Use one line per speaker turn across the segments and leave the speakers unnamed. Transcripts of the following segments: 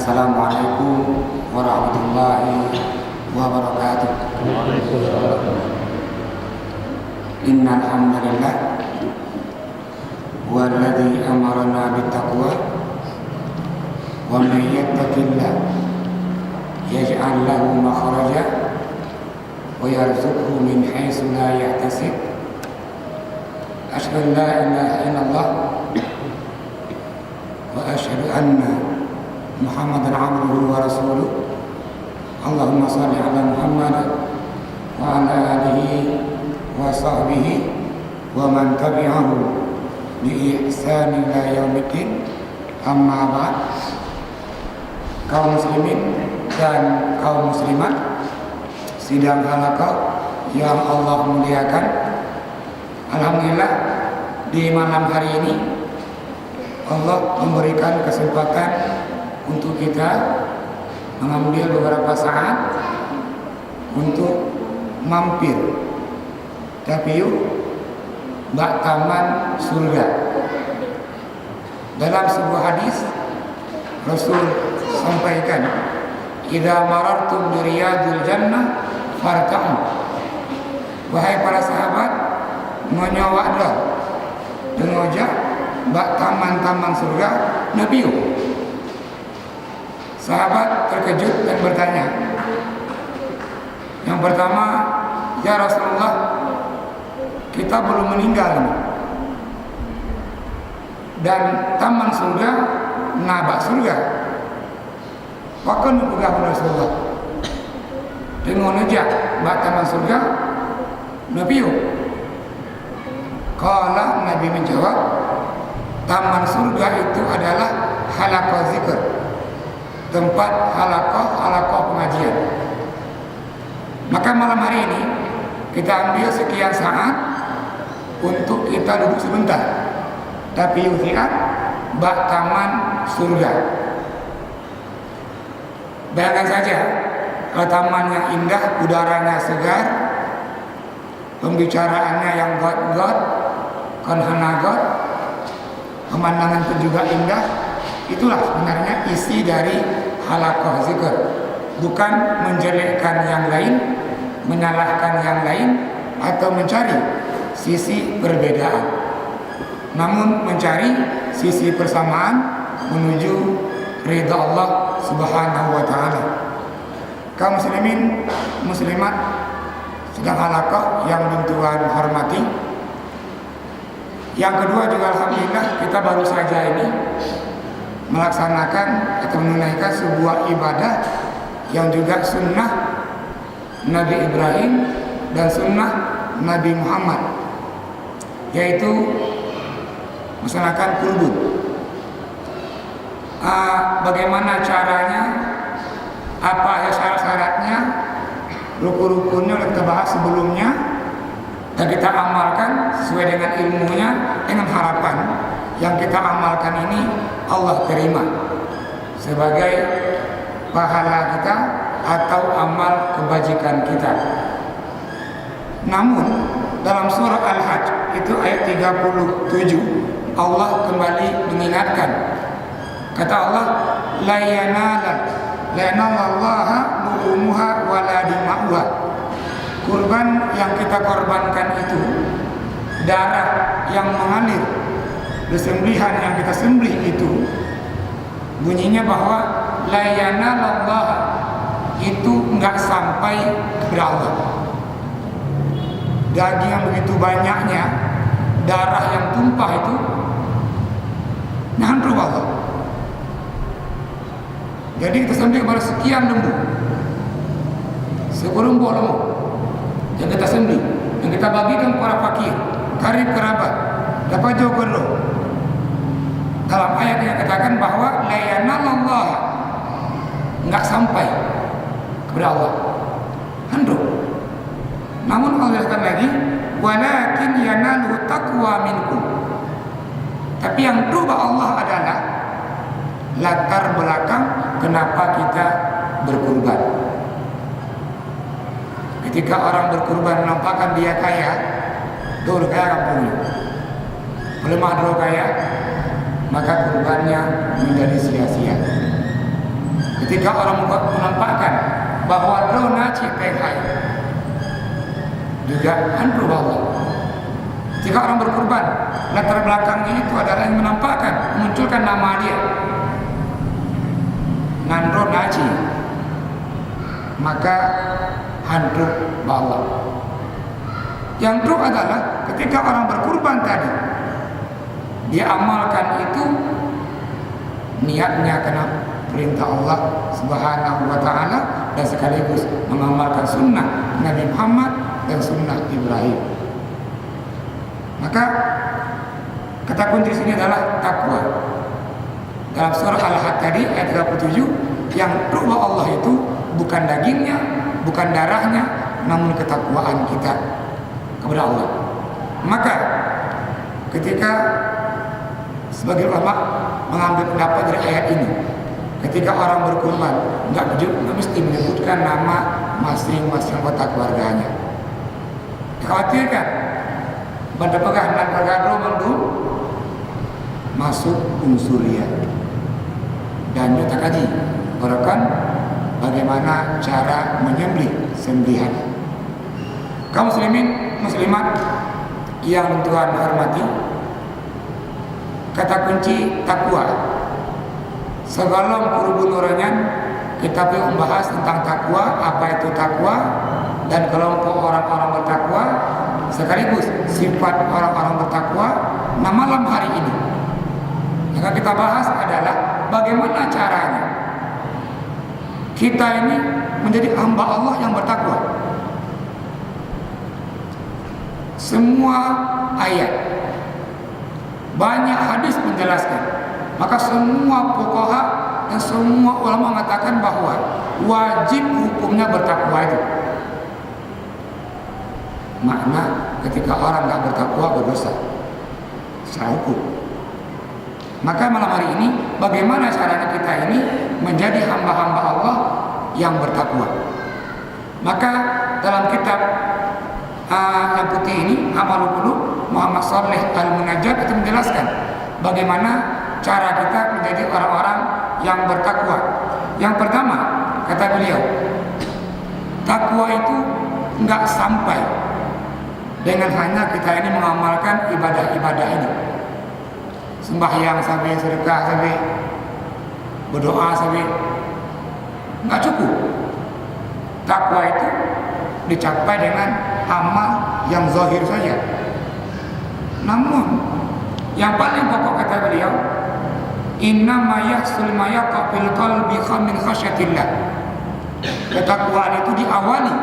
Assalamualaikum warahmatullahi wabarakatuh. Innal hamdalillah walladzi amarna bittaqwa wa may yattaqillah yaj'al lahu makhraja wa yarzuqhu min haitsu la yahtasib. Asyhadu an la ilaha illallah wa asyhadu anna Muhammadan abduhu wa rasuluh. Allahumma shalli ala Muhammad wa ala alihi wa sahbihi wa man tabi'ahu bi ihsan ila yaumiddin. Amma ba'd. Kaum muslimin dan kaum muslimat sidang halaqah yang Allah muliakan, alhamdulillah di malam hari ini Allah memberikan kesempatan untuk kita mengambil beberapa saat untuk mampir tapiu bak taman surga. Dalam sebuah hadis Rasul sampaikan, "Idza marartum bi riyadil jannah farta'u." Wahai para sahabat, menyawaklah dengoja bak taman-taman surga nabiu. Sahabat terkejut dan bertanya. Yang pertama, "Ya Rasulullah, kita belum meninggal dan taman surga nabak surga. Wakan pegah Rasulullah dengan aja bak taman surga nabiu." Kala Nabi menjawab, taman surga itu adalah halaqah zikr, tempat halaqah pengajian. Maka malam hari ini kita ambil sekian saat untuk kita duduk sebentar, tapi lihat bak taman surga. Bayangkan saja, kalau taman yang indah, udaranya segar, pembicaraannya yang god-god, konhanagot, pemandangan pun juga indah. Itulah sebenarnya isi dari halaqah zikr. Bukan menjelekkan yang lain, menyalahkan yang lain, atau mencari sisi perbedaan, namun mencari sisi persamaan menuju ridha Allah Subhanahu wa ta'ala. Kaum muslimin muslimat sedang halaqah yang Tuhan hormati. Yang kedua juga alhamdulillah kita baru saja ini melaksanakan atau menunaikan sebuah ibadah yang juga sunnah Nabi Ibrahim dan sunnah Nabi Muhammad, yaitu melaksanakan qurbun. Bagaimana caranya, apa syarat-syaratnya, rukun-rukunnya sudah kita bahas sebelumnya, dan kita amalkan sesuai dengan ilmunya, dengan harapan yang kita amalkan ini Allah terima sebagai pahala kita atau amal kebajikan kita. Namun dalam surah Al-Hajj itu ayat 37 Allah kembali mengingatkan, kata Allah, la yanalallaha luhumuha wala dima'uha. Kurban yang kita korbankan itu, darah yang mengalir, sembelihan yang kita sembelih itu, bunyinya bahwa la yanalallaha, itu enggak sampai kepada Allah. Daging yang begitu banyaknya, darah yang tumpah itu nyantru Allah. Jadi kita sembelih kepada sekian lembu, sekelompok lembu yang kita sembelih, yang kita bagikan kepada fakir, karib kerabat, dapat jogoh. Dalam ayat yang katakan bahwa la yanalallaha, enggak sampai kepada Allah, handuk. Namun Allah katakan lagi, walakin yanalu taqwa minkum. Tapi yang berubah Allah adalah latar belakang kenapa kita berkurban. Ketika orang berkurban menampakkan dia kaya, dulu kaya kampungnya. Kalau mah dulu kaya, maka kurbannya menjadi sia-sia. Ketika orang menampakkan bahwa drona cipenghai juga hantu Allah. Jika orang berkorban, latar belakangnya itu adalah yang menampakkan, memunculkan nama dia, Nandro Naci, maka hantu Allah. Yang truk adalah ketika orang berkorban tadi, dia amalkan itu niatnya kena perintah Allah Subhanahu wa Ta'ala dan sekaligus mengamalkan sunnah Nabi Muhammad dan sunnah Ibrahim. Maka kata kunci di sini adalah takwa. Dalam surah Al-Had tadi ayat 37, yang takwa Allah itu bukan dagingnya, bukan darahnya, namun ketakwaan kita kepada Allah. Maka ketika sebagian ulama mengambil pendapat dari ayat ini, ketika orang berkorban nggak mesti menyebutkan nama masing-masing anggota keluarganya. Dikhawatirkan pada pegangan pergado mandul masuk unsuriah dan kita kaji barakan bagaimana cara menyembelih sembelihan. Kaum muslimin muslimat yang Tuhan hormati, kata kunci takwa. Sebelum kurubun orangan kita perlu membahas tentang takwa, apa itu takwa dan kelompok orang-orang bertakwa, sekaligus sifat orang-orang bertakwa. Nah, malam hari ini yang kita bahas adalah bagaimana caranya kita ini menjadi hamba Allah yang bertakwa. Semua ayat, banyak hadis menjelaskan. Maka semua fuqaha dan semua ulama mengatakan bahwa wajib hukumnya bertakwa itu. Makna ketika orang tidak bertakwa berdosa secara hukum. Maka malam hari ini bagaimana caranya kita ini menjadi hamba-hamba Allah yang bertakwa. Maka dalam kitab yang putih ini Amalul Qulub Muhammad Shalih Al-Munajjad itu menjelaskan bagaimana cara kita menjadi orang-orang yang bertakwa. Yang pertama, kata beliau, takwa itu enggak sampai dengan hanya kita ini mengamalkan ibadah-ibadah ini, sembahyang sampai, sedekah sampai, berdoa sampai, enggak cukup. Takwa itu dicapai dengan amal yang zahir saja. Namun yang paling pokok kata beliau, inna ma yahsul ma yaqa fil qalbi min khasyatillah. Ketakwaan itu diawali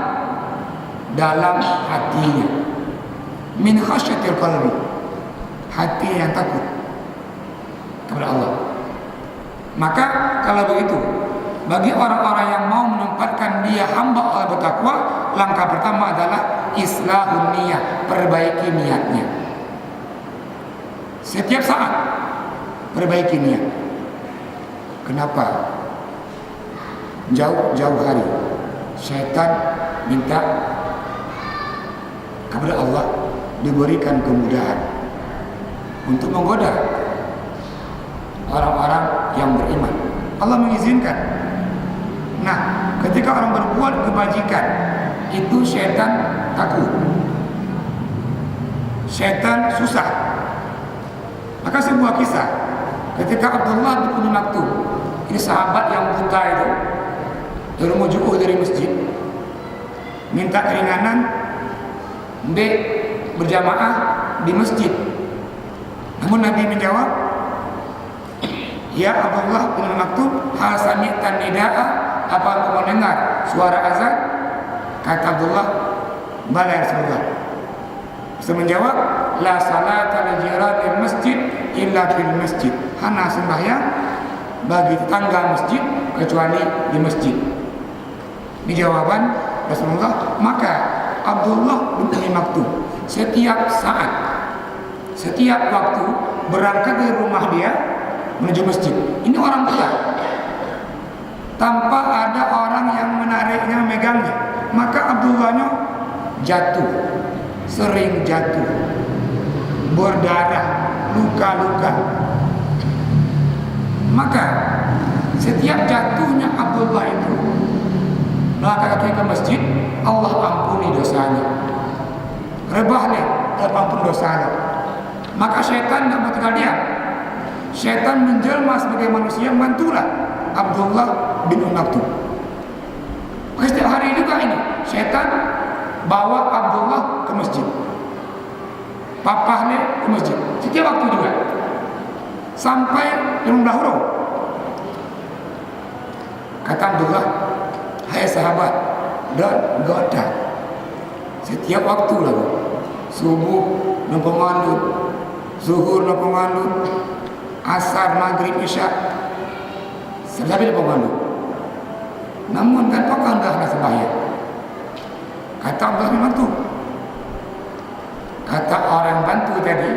dalam hatinya. Min khasyatil qalbi, hati yang takut kepada Allah. Maka kalau begitu, bagi orang-orang yang mau menempatkan dia hamba Allah bertakwa, langkah pertama adalah islahun niyah, perbaiki niatnya. Setiap saat perbaiki niat. Kenapa? Jauh-jauh hari syaitan minta kepada Allah diberikan kemudahan untuk menggoda orang-orang yang beriman. Allah mengizinkan. Nah, ketika orang berbuat kebajikan, itu syaitan takut, syaitan susah. Maka sebuah kisah ketika Abdullah bin Umi Maktum, ini sahabat yang buta itu, dari jauh dari masjid, minta keringanan berjamaah di masjid. Namun Nabi menjawab, ya Abdullah bin Umi Maktum, hal sami'tan nida'a, apa engkau mendengar suara azan? Kata Abdullah, bala ya Rasulullah. Saya menjawab, la salata li jiranil masjid illa fil masjid. Hana sembahyang bagi tetangga masjid kecuali di masjid. Ini jawaban Rasulullah. Maka Abdullah bin Umi Maktum setiap saat, setiap waktu berangkat dari rumah dia menuju masjid. Ini orang buta, tanpa ada orang yang menariknya, megangnya. Maka Abdullahnya jatuh, sering jatuh, berdarah, luka-luka. Maka Setiap jatuhnya Abdullah itu melangkah kaki ke masjid, Allah ampuni dosanya. Rebahnya, ampun dosanya. Maka setan tidak mau tinggal diam. Setan menjelma sebagai manusia, bantulah Abdullah bin Maktum. Setiap hari juga ini setan bawa Abdullah ke masjid, papahnya ke masjid, setiap waktu juga sampai yang dahulu. Kata Abdullah, hai sahabat, dan goda setiap waktu lagu, subuh nampak malu, zuhur nampak malu, asar, maghrib, isya, sampai nampak malu. Namun kan pakang dah sembahyang. Kata Abdullah bin Maktum, kata orang bantu tadi,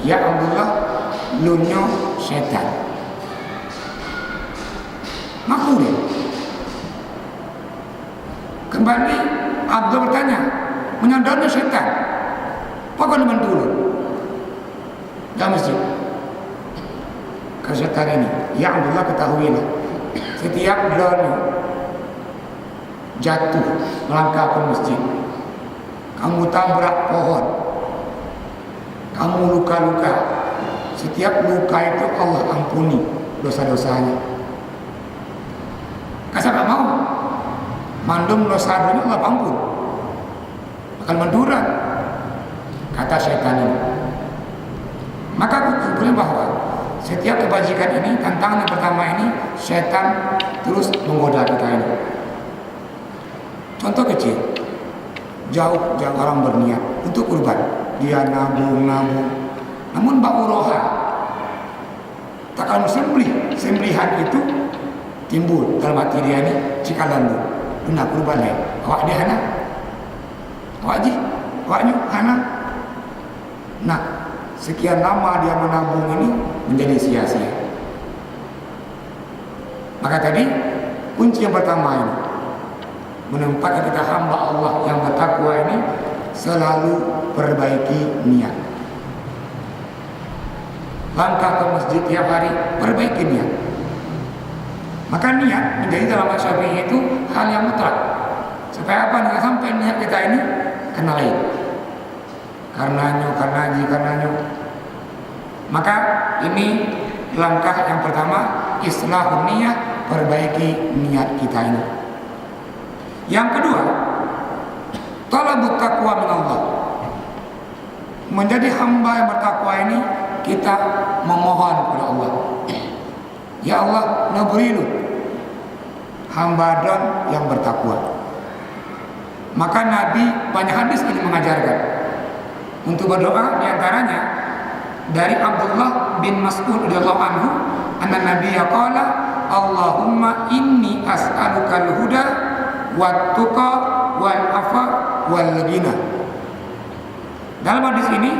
ya Abdullah, lunyo setan. Maku dia. Kembali Abdullah bertanya, menyandarnya setan. Apa kau bantu lu? Dalam masjid. Kata setan ini, ya Abdullah, ketahuilah, setiap bulan jatuh melangkah ke masjid, kamu tabrak pohon, kamu luka-luka, setiap luka itu Allah ampuni dosa-dosanya. Kasar tak mau mandum dosa-dosanya Allah ampun, akan menduran, kata setan ini. Maka aku kesimpulan bahwa setiap kebajikan ini, tantangan yang pertama ini, setan terus menggoda kita ini. Contoh kecil, jauh orang berniat untuk kurban, dia nabung, namun bau roha, tak akan sembelihan itu timbul dalam hati dia ini, jika lalu, nak kurban lain, awak dia hana, awak ji, awaknya hana. Nah, sekian lama dia menabung ini menjadi sia-sia. Maka tadi kunci yang pertama ini, menempatkan kita hamba Allah yang bertakwa ini selalu perbaiki niat. Langkah ke masjid tiap hari, perbaiki niat. Maka niat menjadi dalam mazhab Syafi'i itu hal yang mutlak. Supaya apa? Jangan sampai niat kita ini kena lain. Karenanya. Maka ini langkah yang pertama, islahun niat, perbaiki niat kita ini. Yang kedua, talabut taqwa min Allah. Menjadi hamba yang bertakwa ini, kita memohon kepada Allah. Ya Allah, nabrilu hamba dan yang bertakwa. Maka Nabi banyak hadis ini mengajarkan untuk berdoa, diantaranya dari Abdullah bin Mas'ud radhiyallahu anhu, anna Nabiyya qala, Allahumma inni as'alukal huda wat tuqa wal afa wal ghina. Dalam hadis ini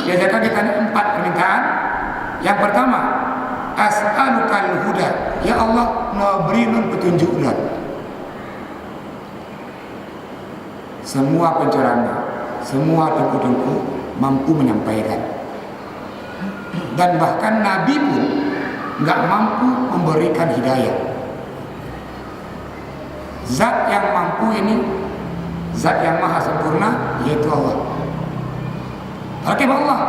diajarkan kita 4 permintaan. Yang pertama, as'alukal huda, ya Allah, berikan petunjuklah. Semua pencerahnya, semua tengku-tengku mampu menyampaikan, dan bahkan Nabi pun nggak mampu memberikan hidayah. Zat yang mampu ini, zat yang maha sempurna, yaitu Allah. Oke Allah,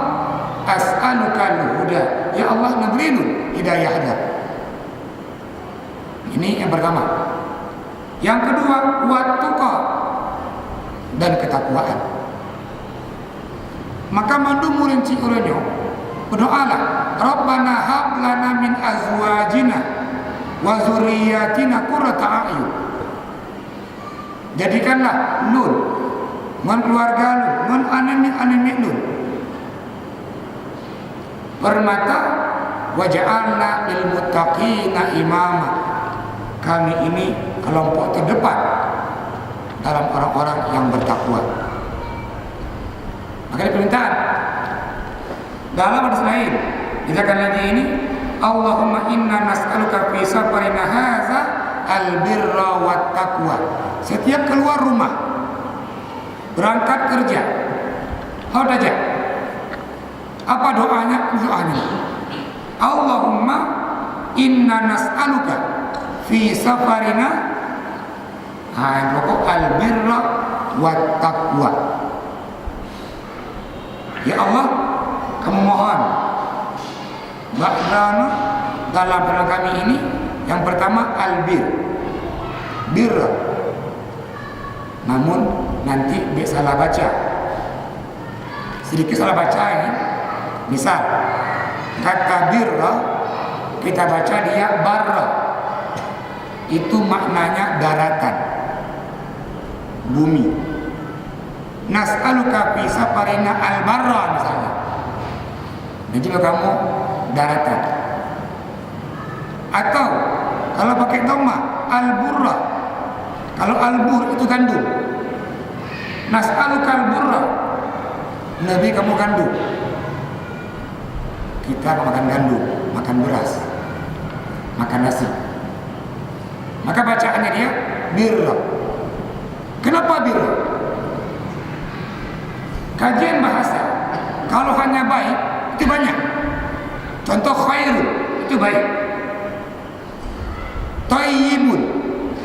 as'alukal huda, ya Allah, nabrilu hidayah ada. Ini yang pertama. Yang kedua, wattuqa, dan ketakwaan. Maka mandu murinci uranyo, berdoalah, Rabbana hab lana min azwajina wa zurriyatina qurrata a'yun. Jadikanlah nun, mun keluarga nun, mun anak-anak nun, permata, waja'alna lil muttaqina imama. Kami ini kelompok terdepan dalam orang-orang yang bertakwa. Maka ada permintaan dalam hadis lain, dikatakan lagi ini, Allahumma inna nas'aluka fi safarina hadza al-birra wat taqwa. Setiap keluar rumah, berangkat kerja, harus aja. Apa doanya? Doanya, Allahumma inna nas'aluka, fi safarina, pokok albirra wa taqwa. Ya Allah, kami mohon ba'dana dalam perjalanan kami ini, yang pertama albir, birra. Namun nanti dia salah baca, sedikit salah baca ini. Misal kata birra kita baca dia barra, itu maknanya daratan, bumi. Nas'aluka fi safarina al-barra misalnya, nanti kamu daratan. Atau kalau pakai dhamma al-burra, kalau al-bur itu gandum. Nas'aluka al-burra, Nabi kamu gandum. Kita makan gandum, makan beras, makan nasi. Maka bacaannya dia birra. Kenapa birra? Kajian bahasa, kalau hanya baik itu banyak. Contoh khairun itu baik, thayyibun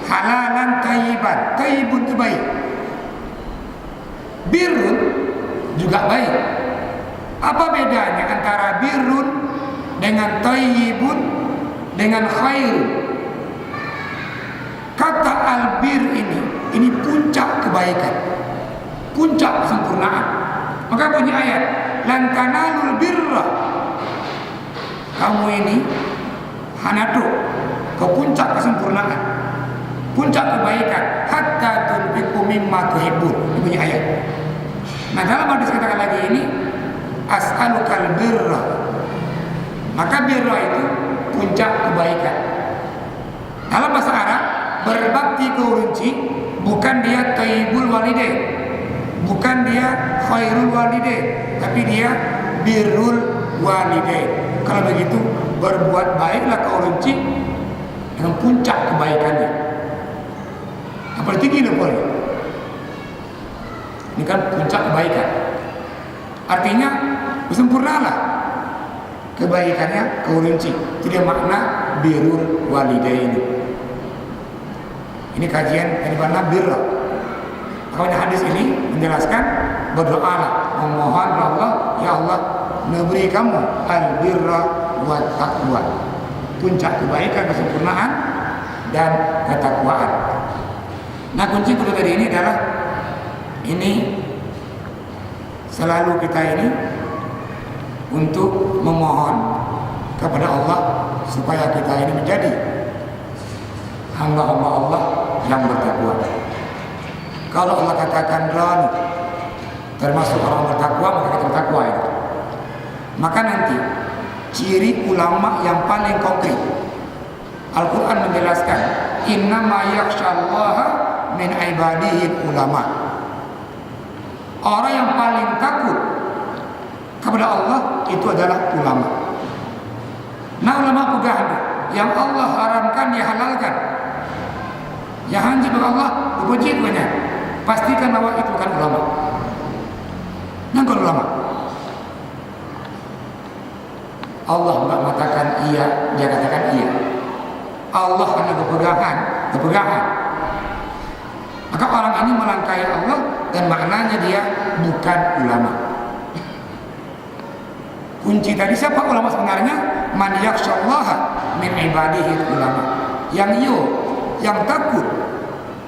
halalan thayyiban, thayyibun itu baik. Birrun juga baik. Apa bedanya antara birrun dengan thayyibun dengan khairun? Kata albir ini puncak kebaikan, puncak kesempurnaan. Maka bunyi ayat, lan tanalul birra, kamu ini hanatu ke puncak kesempurnaan, puncak kebaikan, hatta tunfiqu mimma tuhibbun. Ini bunyi ayat. Nah, dalam hadis katakan lagi ini as'alukal birra, maka birra itu puncak kebaikan. Dalam bahasa Arab, berbakti ke urunci bukan dia thayyibul walidain, bukan dia khairul walidain, tapi dia birrul walidain. Kalau begitu berbuat baiklah ke urunci dengan puncak kebaikannya. Seperti ini boleh. Ini kan puncak kebaikan. Artinya sempurnalah kebaikannya ke urunci. Itu dia makna birrul walidain. Ini kajian dari mana birra. Makanya hadis ini menjelaskan berdoalah, memohon Allah, ya Allah, memberi kamu al-birra wa taqwa, puncak kebaikan, kesempurnaan dan ketakwaan. Nah, kunci kedua tadi ini adalah ini selalu kita ini untuk memohon kepada Allah supaya kita ini menjadi hamba-hamba Allah yang bertakwa. Kalau Allah katakan rani termasuk orang bertakwa, maka kita bertakwa itu. Maka nanti ciri ulama yang paling konkret, Al-Quran menjelaskan innama yakhsyallaha min ibadihi ulama. Orang yang paling takut kepada Allah itu adalah ulama. Nah, ulama pegang yang Allah haramkan dihalalkan, yang hanji kepada Allah dipuji banyak. Pastikan bahwa itu bukan ulama. Bukan ulama. Allah enggak mengatakan iya, dia katakan iya. Allah hanya kepegangan. Maka orang ini melangkahi Allah dan maknanya dia bukan ulama. Kunci tadi siapa ulama sebenarnya? Man yakhsyallaha min ibadihi ulama. Yang takut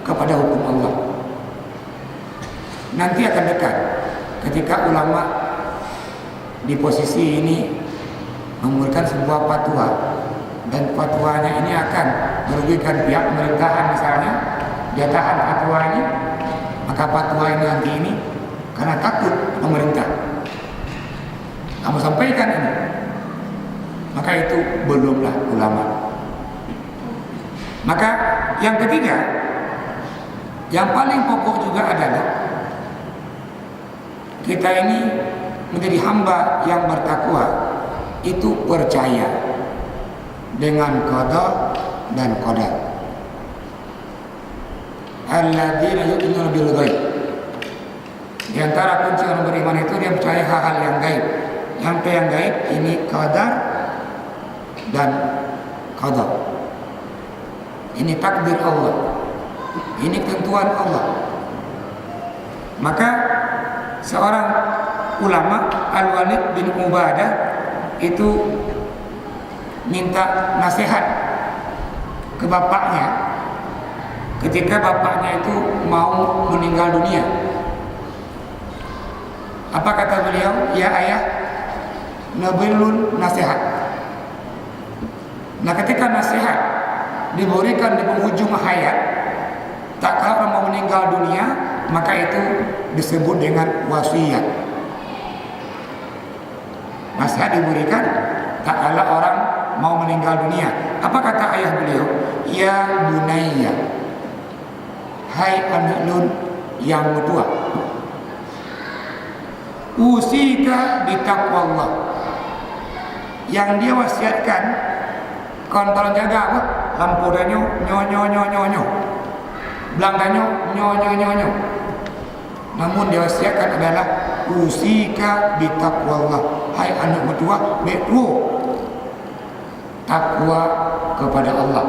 kepada hukum Allah. Nanti akan dekat ketika ulama di posisi ini mengeluarkan sebuah fatwa, dan fatwanya ini akan merugikan pihak pemerintahan misalnya, dia tahan fatwa ini, maka fatwa ini nanti ini karena takut pemerintah kamu sampaikan ini, maka itu belumlah ulama. Maka yang ketiga, yang paling pokok juga adalah kita ini menjadi hamba yang bertakwa itu percaya dengan qada dan qadar. Alladzina yu'minuna bil ghaib. Di antara kunci orang beriman itu dia percaya hal-hal yang gaib. Yang gaib ini qadar dan qada. Ini takdir Allah, ini ketentuan Allah. Maka seorang ulama Al-Walid bin Ubadah itu minta nasihat ke bapaknya ketika bapaknya itu mau meninggal dunia. Apa kata beliau? Ya ayah, nabilun nasihat. Nah, ketika nasihat diberikan di penghujung hayat, tak kala orang mau meninggal dunia, maka itu disebut dengan wasiat. Nasihat diberikan tak kala orang mau meninggal dunia. Apa kata ayah beliau? Ya bunayya, hai anak yang kedua, usika bitaqwallah. Yang dia wasiatkan, kawan tolong jaga apa? Lampu danyo nyo, belang danyo nyo. Namun dia wasiatkan adalah usika bitaqwallah, hai anak kedua, betu takwa kepada Allah.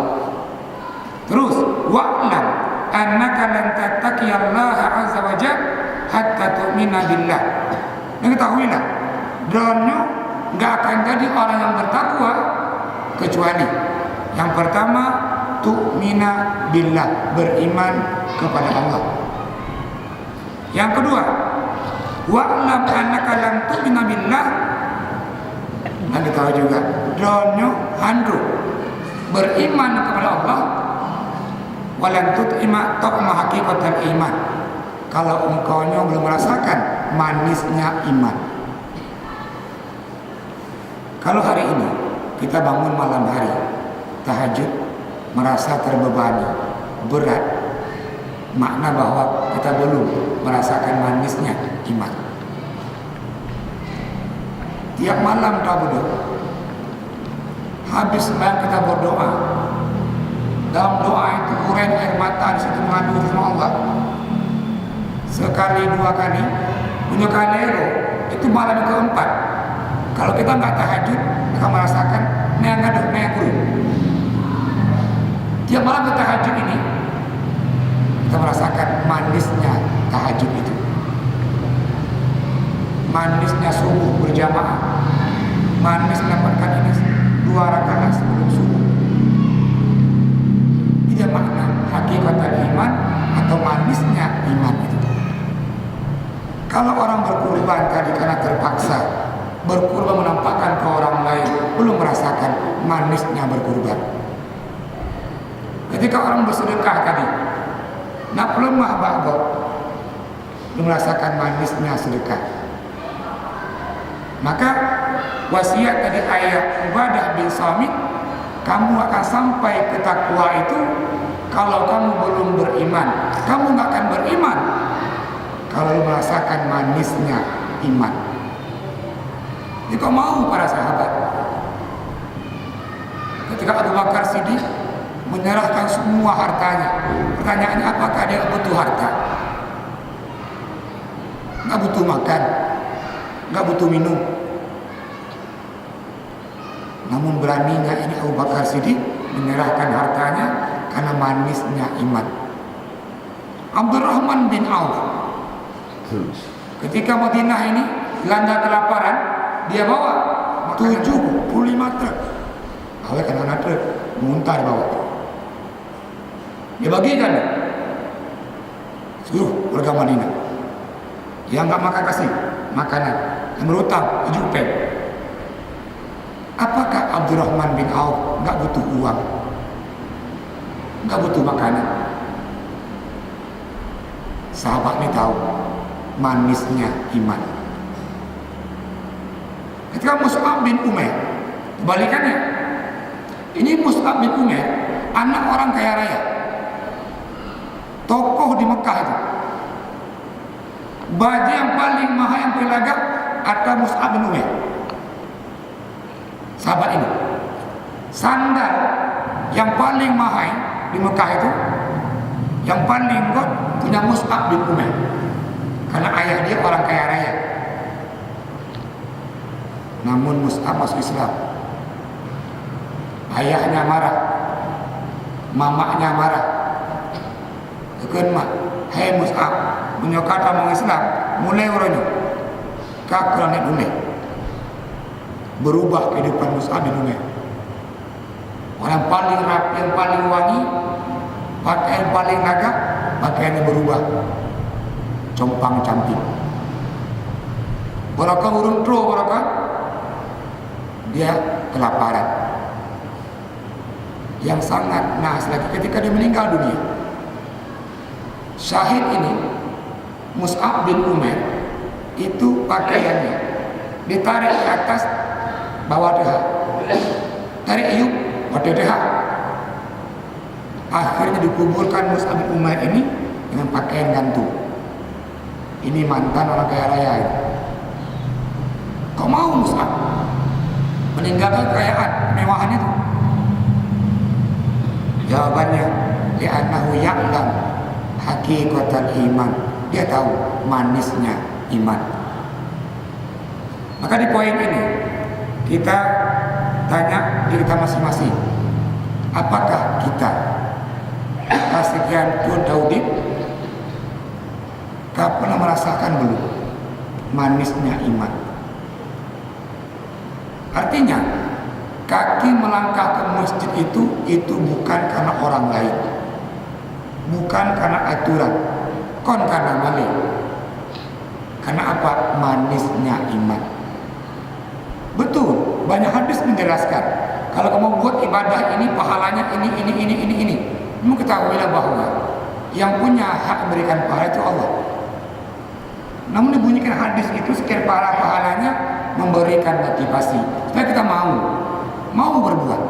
Terus wa'lam annaka lan tattaqiyallaha azza wa jalla hatta tu'mina billah. Dan ketahuilah, donyo enggak akan jadi orang yang bertakwa kecuali yang pertama tu'mina billah, beriman kepada Allah. Yang kedua, wa'lam annaka lan tu'mina billah. Dan kita tahu juga donyo handru beriman kepada Allah, walan tut'ima taqma haqiqatal iman, kalau engkaunya belum merasakan manisnya iman. Kalau hari ini kita bangun malam hari tahajud merasa terbebani, berat, makna bahwa kita belum merasakan manisnya iman. Tiap malam tabudu, habis sembahyang kita berdoa. Dalam doa itu urain air mata di situ mengadu sama Allah. Sekali dua kali, punya kalero itu malam yang keempat. Kalau kita nggak tahajud, kita merasakan neang guru. Tiap malam kita tahajud ini, kita merasakan manisnya tahajud itu. Manisnya subuh berjamaah, manis mendapatkan ini 2 rakaat sebelum subuh. Tidak makna hakikat iman atau manisnya iman itu. Kalau orang berkurban tadi karena terpaksa, berkurban menampakkan ke orang lain, belum merasakan manisnya berkurban. Ketika orang bersedekah tadi, nak lemah ba'dho, belum merasakan manisnya sedekah. Maka wasiat dari ayah Ubadah bin Samit, kamu akan sampai ke takwa itu kalau kamu belum beriman. Kamu gak akan beriman kalau merasakan manisnya iman. Jika mau para sahabat, ketika Abu Bakar Siddiq menyerahkan semua hartanya, pertanyaannya apakah dia butuh harta? Gak butuh makan, gak butuh minum. Namun beraninya ini Abu Bakar Siddiq menyerahkan hartanya karena manisnya iman. Abdurrahman bin Auf, ketika Madinah ini dilanda kelaparan, dia bawa 75 truk. Awalnya kan anak truk muntah dibawa. Dia bagikan seluruh warga Madinah. Yang nggak makan kasih makanan, yang berutang jupen. Apakah Abdurrahman bin Auf nggak butuh uang, nggak butuh makanan? Sahabat ini tahu manisnya iman. Ketika Mus'ab bin Umair, kebalikannya, ini Mus'ab bin Umair anak orang kaya raya, tokoh di Mekah itu. Baju yang paling mahal, yang paling lagak ada Mus'ab bin Umair. Sahabat ini, sandal yang paling mahal di Mekah itu, yang paling god punya Mus'ab bin Umair, karena ayah dia orang kaya raya. Namun Mus'ab masuk Islam, ayahnya marah. Mamaknya marah. Tekan mak, hai Mus'ab, menyokata mau Islam, mulai orangnya. Kakak naik dunia. Berubah kehidupan Mus'ab di dunia. Orang paling rapi, yang paling wangi, pakaian paling gagah, pakaiannya berubah. Compang camping. Barakah urung tro barakah, dia kelaparan. Yang sangat nahas lagi ketika dia meninggal dunia. Syahid ini Mus'ab bin Umair itu pakaiannya ditarik ke atas bawah deha, tarik iup pada deha. Akhirnya dikuburkan Mus'ab bin Umair ini dengan pakaian gantung. Ini mantan orang kaya raya ini. Kau mau Mus'ab meninggalkan kekayaan kemewahan itu? Jawabannya, li'annahu ya'lam haqiqatal iman. Dia tahu manisnya iman. Maka di poin ini kita tanya diri kita masing-masing, apakah kita sekian pun Daudib kau pernah merasakan belum manisnya iman? Artinya kaki melangkah ke masjid itu bukan karena orang lain, bukan karena aturan, kon karena malik. Karena apa? Manisnya iman. Betul, banyak hadis menjelaskan kalau kamu buat ibadah ini pahalanya ini. Kamu ketahuilah bahwa yang punya hak memberikan pahala itu Allah. Namun dibunyikan hadis itu sekian pahalanya memberikan motivasi supaya kita mau berbuat.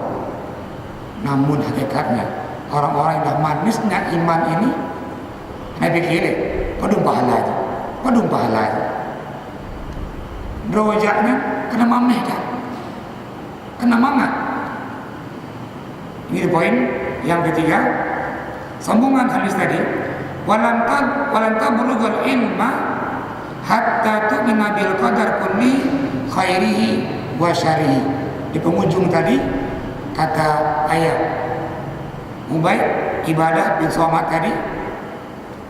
Namun hakikatnya orang-orang yang dah manisnya iman ini nabi kira padung pahala derajatnya kena mameh kan, kena mangat. Ini poin yang ketiga, sambungan hadis tadi, walan tablughul ilma hatta tu'mina bil qadar kulli khairihi wa syarrihi. Di penghujung tadi kata ayat Ubay ibadah bin Somad tadi,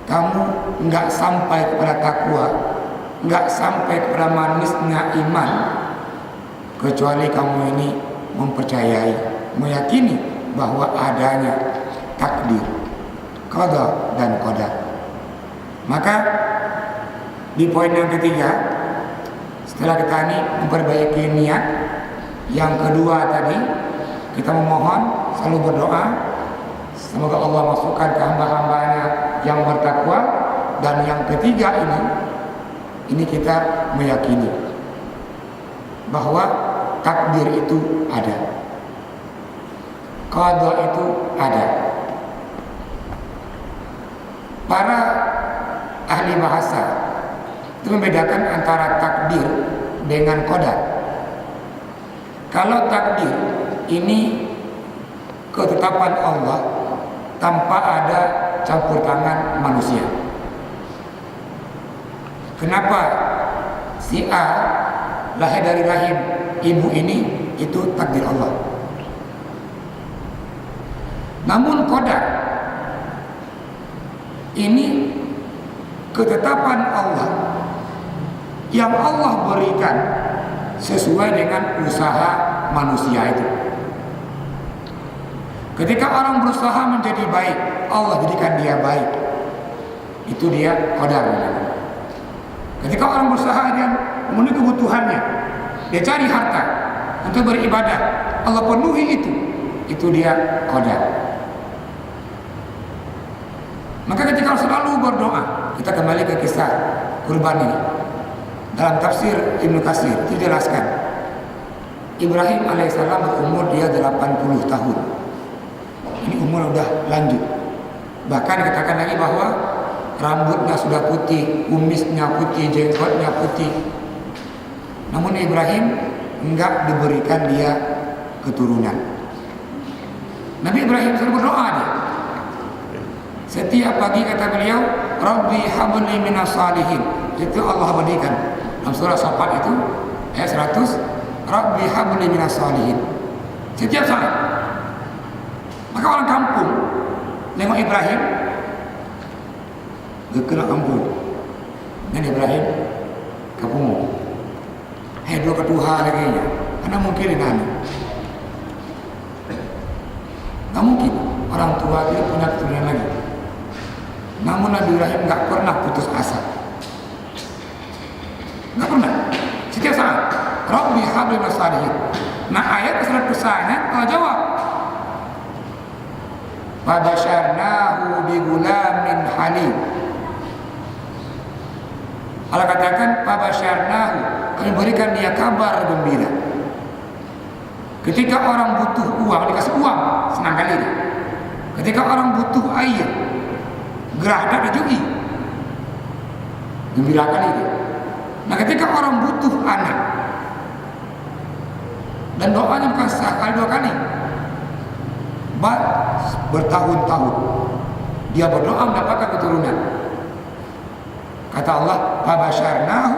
kamu enggak sampai kepada takwa, enggak sampai kepada manisnya iman kecuali kamu ini mempercayai, meyakini bahwa adanya takdir, qada dan qadar. Maka di poin yang ketiga, setelah kita ini memperbaiki niat, yang kedua tadi kita memohon, selalu berdoa semoga Allah masukkan ke hamba-hambanya yang bertakwa. Dan yang ketiga ini kita meyakini bahwa takdir itu ada, qada itu ada. Para ahli bahasa itu membedakan antara takdir dengan qadar. Kalau takdir ini ketetapan Allah tanpa ada campur tangan manusia. Kenapa si A lahir dari rahim ibu ini, itu takdir Allah. Namun qadar ini ketetapan Allah yang Allah berikan sesuai dengan usaha manusia itu. Ketika orang berusaha menjadi baik, Allah jadikan dia baik. Itu dia qadar. Ketika orang berusaha dia memenuhi kebutuhannya, dia cari harta untuk beribadah, Allah penuhi itu dia qadar. Maka ketika selalu berdoa, kita kembali ke kisah kurban ini. Dalam tafsir Ibnu Katsir itu dijelaskan, Ibrahim alaihissalam berumur dia 80 tahun. Ini umur udah lanjut. Bahkan dikatakan lagi bahwa rambutnya sudah putih, kumisnya putih, jenggotnya putih. Namun Ibrahim enggak diberikan dia keturunan. Nabi Ibrahim selalu berdoa dia. Setiap pagi kata beliau, Rabbi habli minas salihin. Itu Allah berikan. Dalam surah Safat itu ayat 100, Rabbi habli minas salihin. Setiap saat Maka orang kampung nengok Ibrahim, kena kampung. Dan Ibrahim kampung. Dua ketuha lagi nya. Karena mungkin ini nggak mungkin orang tua dia punya keturunan lagi. Namun Nabi Ibrahim nggak pernah putus asa, nggak pernah. Setiap saat, Rabbi habli min salihin. Nah ayat surat besarnya Allah jawab, Fabasyarnahu bigulamin halim. Allah katakan Fabasyarnahu, kami berikan dia kabar gembira. Ketika orang butuh uang, dikasih uang, senang kali dia. Ketika orang butuh air, gerah tak dijui, gembira kali dia. Nah ketika orang butuh anak, dan doanya bukan sekali dua kali, bertahun-tahun dia berdoa mendapatkan keturunan. Kata Allah, Fabasyarnahu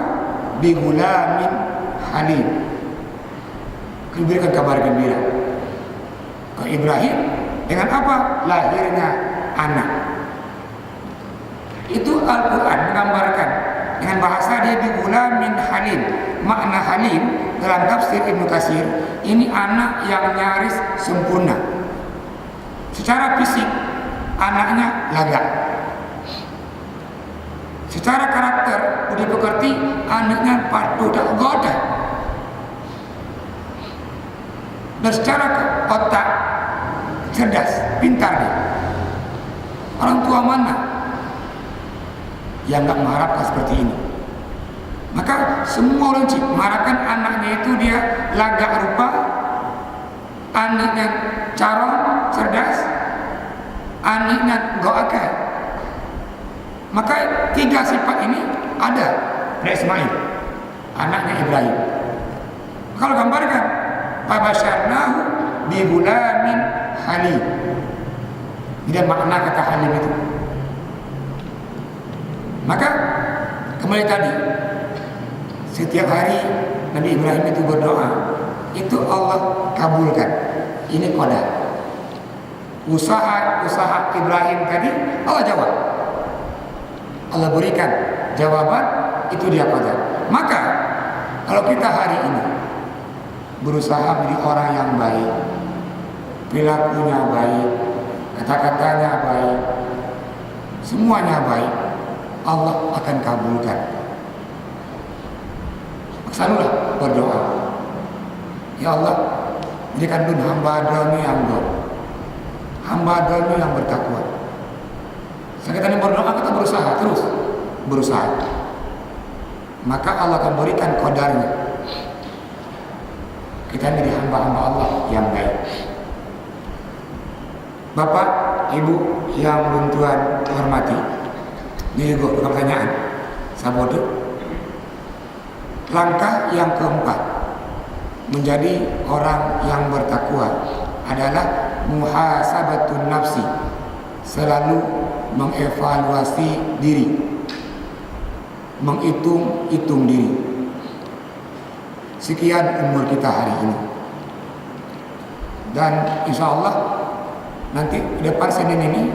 bigulamin halim. Diberikan kabar gembira ke Ibrahim dengan apa? Lahirnya anak. Itu Al-Quran menggambarkan dengan bahasa dia bigulamin halim. Makna halim dalam tafsir Ibnu Katsir, ini anak yang nyaris sempurna. Secara fisik anaknya lagak. Secara karakter budi pekerti anaknya patuh tak goda. Dan secara otak cerdas, pintar dia. Orang tua mana yang nggak mengharapkan seperti ini? Maka semua orang mengharapkan anaknya itu dia lagak rupa, anaknya carong, cerdas, anaknya goakal. Maka tiga sifat ini ada pada Ismail, anaknya Ibrahim. Kalau gambarkan Fabasyarnahu bigulamin halim. Tidak makna kata halim itu. Maka kembali tadi, setiap hari Nabi Ibrahim itu berdoa, itu Allah kabulkan. Ini qadar. Usaha Ibrahim tadi Allah jawab. Allah berikan jawaban, itu dia qadar. Maka kalau kita hari ini berusaha menjadi orang yang baik, perilakunya baik, kata-katanya baik, semuanya baik, Allah akan kabulkan. Selalulah berdoa, ya Allah, jadikan hamba-Mu yang baik, hamba-Mu yang bertakwa. Sekarang berdoa kita berusaha terus, berusaha. Maka Allah akan berikan qadarnya. Kita menjadi hamba-hamba Allah yang baik. Bapak, Ibu yang belum Tuhan hormati, ini juga pertanyaan. Sabodo. Langkah yang keempat menjadi orang yang bertakwa adalah muhasabatun nafsi, selalu mengevaluasi diri, menghitung diri. Sekian umur kita hari ini, dan insya Allah nanti depan Senin ini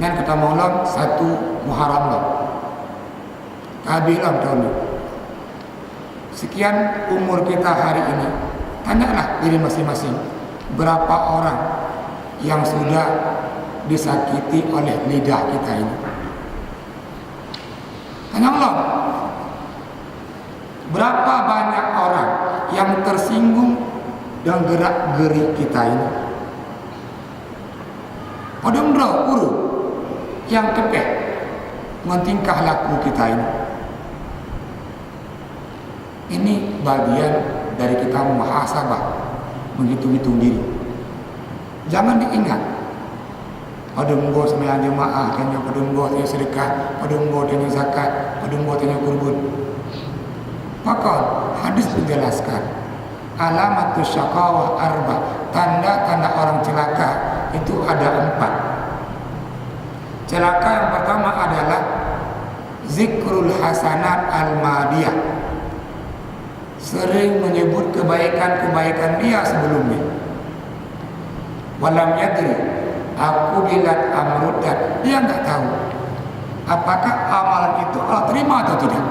dan kita Maulana 1 Muharram lah, kabilah tahun ini. Sekian umur kita hari ini, tanyalah diri masing-masing, berapa orang yang sudah disakiti oleh lidah kita ini. Tanya Allah, berapa banyak orang yang tersinggung dengan gerak-gerik kita ini. Padahal uru yang kepeh mentingkah laku kita ini. Ini bagian dari kita muhasabah, menghitung-hitung diri. Jangan diingat, padunggo sembahyang jemaah, tanya padunggo tanya sedekah, padunggo tanya zakat, padunggo tanya kurban. Maka hadis menjelaskan alamatus syaqawah arba, tanda-tanda orang celaka itu ada 4. Celaka yang pertama adalah zikrul hasanat al-madiyah, sering menyebut kebaikan-kebaikan dia sebelumnya. Walam yadri Aku lihat amrud dan dia nggak tahu apakah amalan itu Allah terima atau tidak.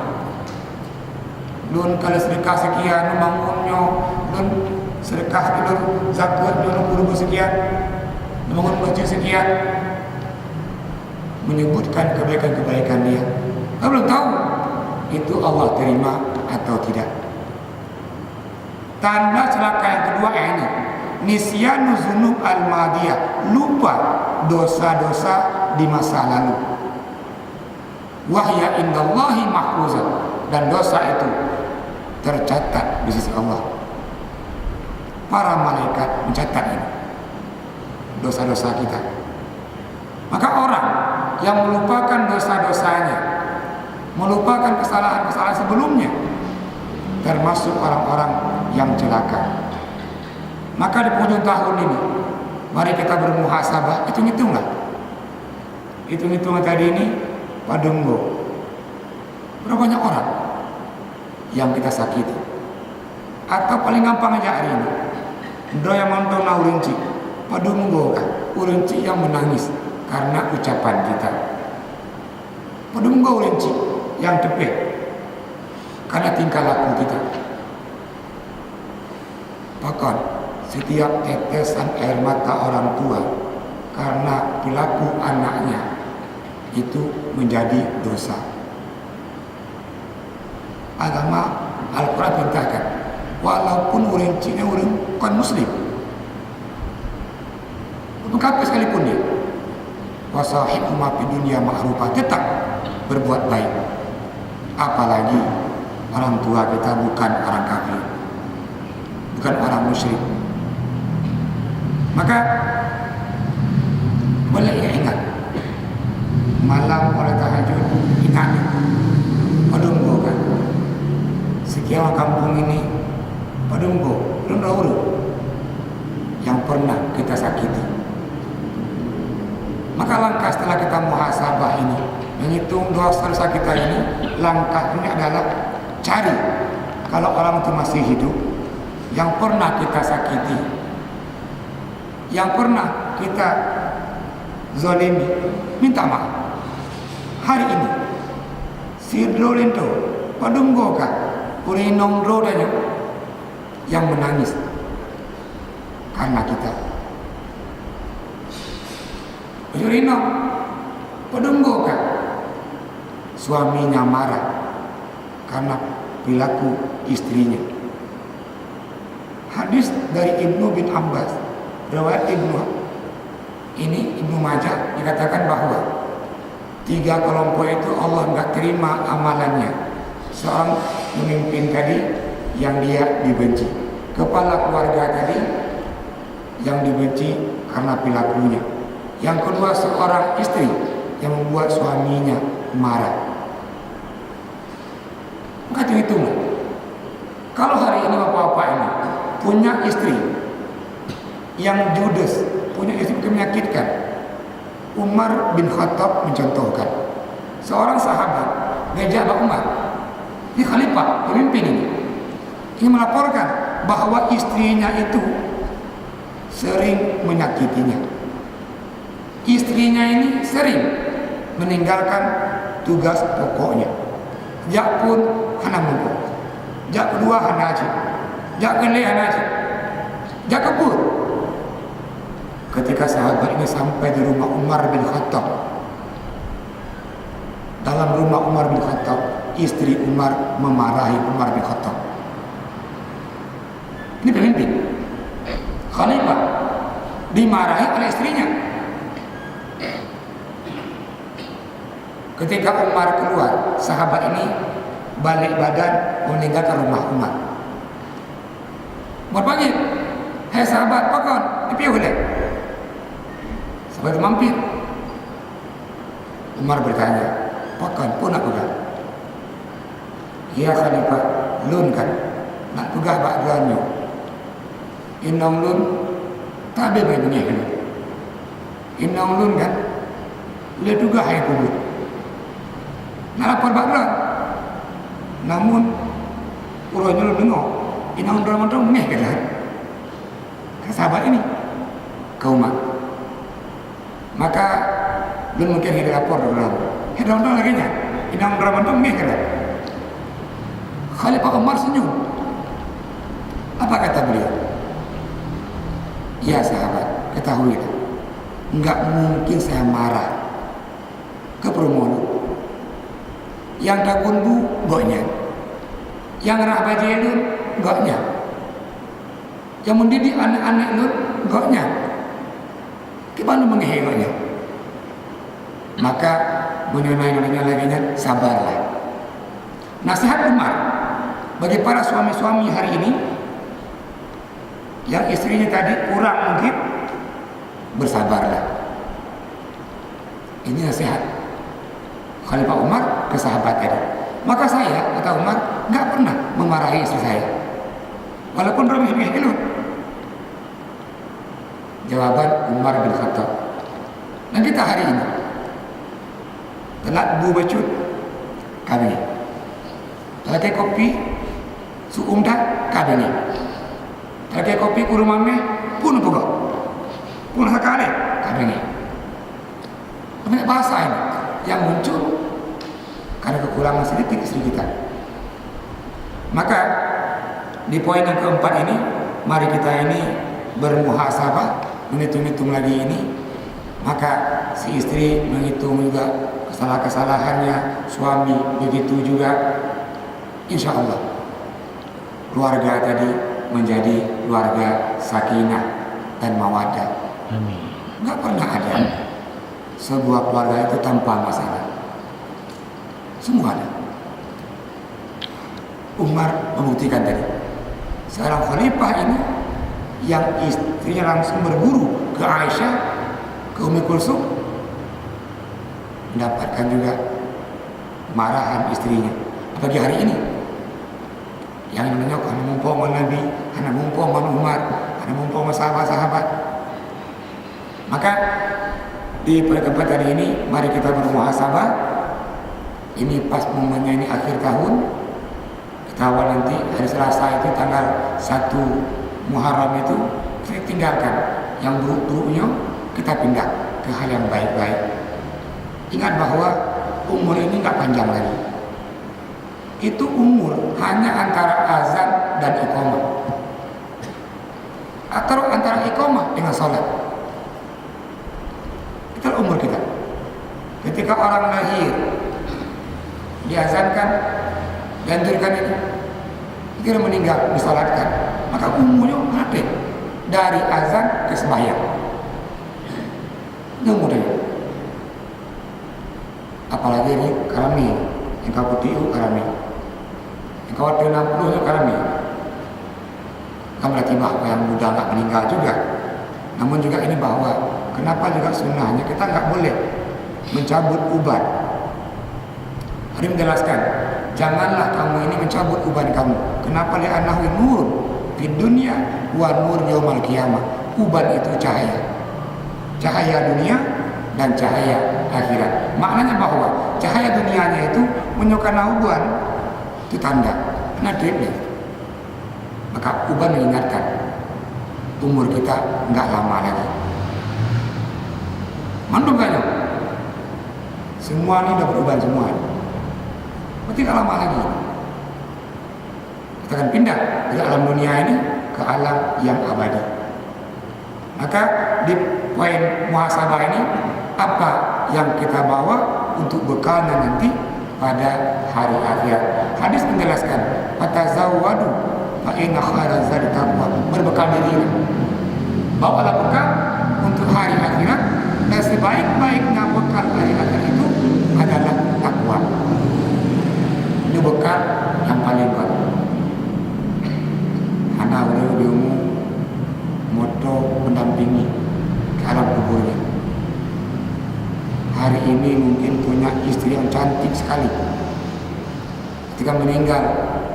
Lun kalau sedekah sekian membangunnya, lun sedekah dulu zakat dulu sekian, membangun masjid sekian, menyebutkan kebaikan-kebaikan dia. Kita belum tahu itu Allah terima atau tidak. Tanda celaka yang kedua ini, nisyanu dzunub al-madiyah, lupa dosa-dosa di masa lalu. Wahya indallahi mahfuzah, dan dosa itu tercatat di sisi Allah. Para malaikat mencatat ini dosa-dosa kita. Maka orang yang melupakan dosa-dosanya, melupakan kesalahan-kesalahan sebelumnya, termasuk orang-orang yang celaka. Maka di penghujung tahun ini, mari kita bermuhasabah. Hitung-hitunglah. Hitung-hitungan tadi ini, padunggo. Berapa banyak orang yang kita sakiti? Atau paling gampang aja hari ini, do yang nonton na urinci, padunggo kan, urinci yang menangis karena ucapan kita. Padunggo urinci yang tepek karena tingkah laku kita. Bahkan setiap tetesan air mata orang tua karena perilaku anaknya itu menjadi dosa. Agama Al-Quran perintahkan, walaupun urincinya bukan muslim, kafir sekalipun dia, wasahibhuma fid dunya ma'rufa, tetap berbuat baik. Apalagi orang tua kita bukan orang kafir, bukan orang musyrik. Maka boleh ingat, malam oleh tahajud ingat, padunggo kan, sekian kampung ini padunggo, belum dahulu yang pernah kita sakiti. Maka langkah setelah kita muhasabah ini, menghitung dosa-dosa kita ini, langkah ini adalah cari kalau orang itu masih hidup yang pernah kita sakiti, yang pernah kita zalimi, minta maaf. Hari ini Sidro Lindo padunggo ka urinong rodanya yang menangis karena kita. Urinong padunggo ka suaminya marah karena perilaku istrinya. Hadis dari Ibnu bin Abbas, riwayat Ibnu Majah, dikatakan bahwa 3 kelompok itu Allah nggak terima amalannya. Seorang pemimpin tadi yang dia dibenci, kepala keluarga tadi yang dibenci karena perilakunya, yang kedua seorang istri yang membuat suaminya marah. Maka hitung, kalau hari ini bapak-bapak ini punya istri yang judes, punya istri menyakitkan. Umar bin Khattab mencontohkan seorang sahabat gajah Pak Umar, ini khalifah, pemimpin ini melaporkan bahwa istrinya itu sering menyakitinya. Istrinya ini sering meninggalkan tugas pokoknya. Jak pun hana mumpuk, jak kedua hana aja, jak kele hana aja, jak kebur. Ketika sahabat ini sampai di rumah Umar bin Khattab, dalam rumah Umar bin Khattab, istri Umar memarahi Umar bin Khattab. Ini pemimpin, khalifah, dimarahi oleh istrinya. Ketika Umar keluar, sahabat ini balik badan meninggalkan rumah Umar. Umar panggil, "Hai sahabat, pakon, dipiu boleh?" Sahabat mampir. Umar bertanya, "Pakon pun nak pegang?" "Iya khalifah, lun kan, nak pegang bak duannya. Inong lun, tabe baik punya kan. Inong lun kan, dia juga hai kubur. Nak lapor bak duan. Namun, urutnya lu dengar, inong duan meh kan. Sahabat ini, kau mak. maka belum mungkin dia lapor dalam. Dalam lagi nya, inang drama tu meh kena. Khalifah Umar senyum. Apa kata beliau? Ya sahabat, ketahui, enggak mungkin saya marah ke Promono. Yang Dagundu goknya, yang Rahbajelun goknya, yang mendidik anak-anak Nun goknya. Gimana mengehegoknya? Maka mengenai laginya sabarlah. Nasihat Umar bagi para suami-suami hari ini yang istrinya tadi kurang mungkin, bersabarlah. Ini nasihat Khalifah Umar ke sahabat tadi. Maka saya, kata Umar, nggak pernah memarahi istri saya, walaupun remeh-remeh itu. Jawaban Umar bin Khattab. Dan kita hari ini telat bu bacut kami. Telat kopi suum dah kami ni. Telat kopi kurung mame pun pugak. Pun hakale kami ni. Banyak bahasa ini yang muncul karena kekurangan sedikit istri kita. Maka di poin yang keempat ini, mari kita ini bermuhasabah, menghitung-hitung lagi ini. Maka si istri menghitung juga kesalahan-kesalahannya, suami begitu juga. Insya Allah keluarga tadi menjadi keluarga sakinah dan mawaddah.
Amin.
Nggak pernah ada sebuah keluarga itu tanpa masalah. Semua ada. Umar membuktikan tadi. Seorang khalifah ini yang istrinya langsung berburu ke Aisyah, ke Ummi Kulsum, mendapatkan juga marahan istrinya. Apalagi hari ini yang namanya anak mumpung Nabi, anak mumpung Umar, anak mumpung sahabat-sahabat. Maka di tempat hari ini mari kita bermuhasabah. Ini pas momennya, ini akhir tahun. Kita awal nanti hari Selasa itu tanggal 1 Muharram itu kita tinggalkan yang buruk-buruknya, kita pindah ke hal yang baik-baik. Ingat bahwa umur ini nggak panjang lagi. Itu umur hanya antara azan dan iqamah, atau antara iqamah dengan salat. Itu umur kita. Ketika orang lahir diazankan, dianjurkan itu, kita meninggal disalatkan, maka umurnya mati dari azan ke sembahyang. Itu umurnya. Apalagi ini kami yang kau tiu kami, yang kau 60 kami. Kamu berarti bahwa yang muda nggak meninggal juga. Namun juga ini bahwa kenapa juga sunnahnya kita nggak boleh mencabut uban. Hari menjelaskan, janganlah kamu ini mencabut uban kamu. Kenapa? Li'annahu nur di dunia wa nur yaumal qiyamah. Uban itu cahaya, cahaya dunia dan cahaya akhirat. Maknanya bahwa cahaya dunianya itu menyokana uban, itu tanda nadribnya. Maka uban mengingatkan umur kita nggak lama lagi. Mandum kayaknya semua ini udah beruban semua. Berarti nggak lama lagi kita akan pindah dari alam dunia ini ke alam yang abadi. Maka di poin muhasabah ini, apa yang kita bawa untuk bekal nanti pada hari akhirat. Hadis menjelaskan, fatazawwadu fa inna khairaz zadi taqwa. Berbekal diri, bawalah bekal untuk hari akhirat, dan sebaik-baiknya bekal hari akhirat itu adalah takwa. Itu bekal yang paling kuat. Anak udah ilmu moto mendampingi ke alam kuburnya. Hari ini mungkin punya istri yang cantik sekali. Ketika meninggal,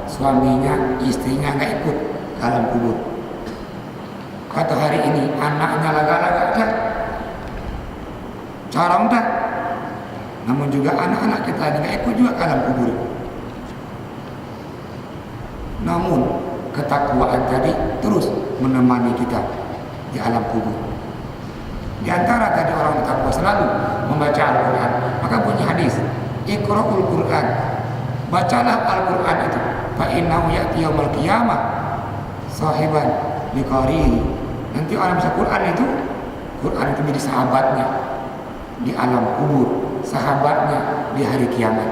suaminya, istrinya nggak ikut ke alam kubur. Kata hari ini anaknya laga-laga dah, corong dah. Namun juga anak-anak kita nggak ikut juga ke alam kubur. Namun ketakwaan tadi terus menemani kita di alam kubur. Di antara tadi orang bertakwa selalu membaca Al-Quran. Maka bunyi hadis, Iqra'ul Quran, bacalah Al-Quran itu. Fa innahu ya'ti yaumil qiyamah sahiban liqarihi. Nanti orang baca Quran itu menjadi sahabatnya di alam kubur, sahabatnya di hari kiamat.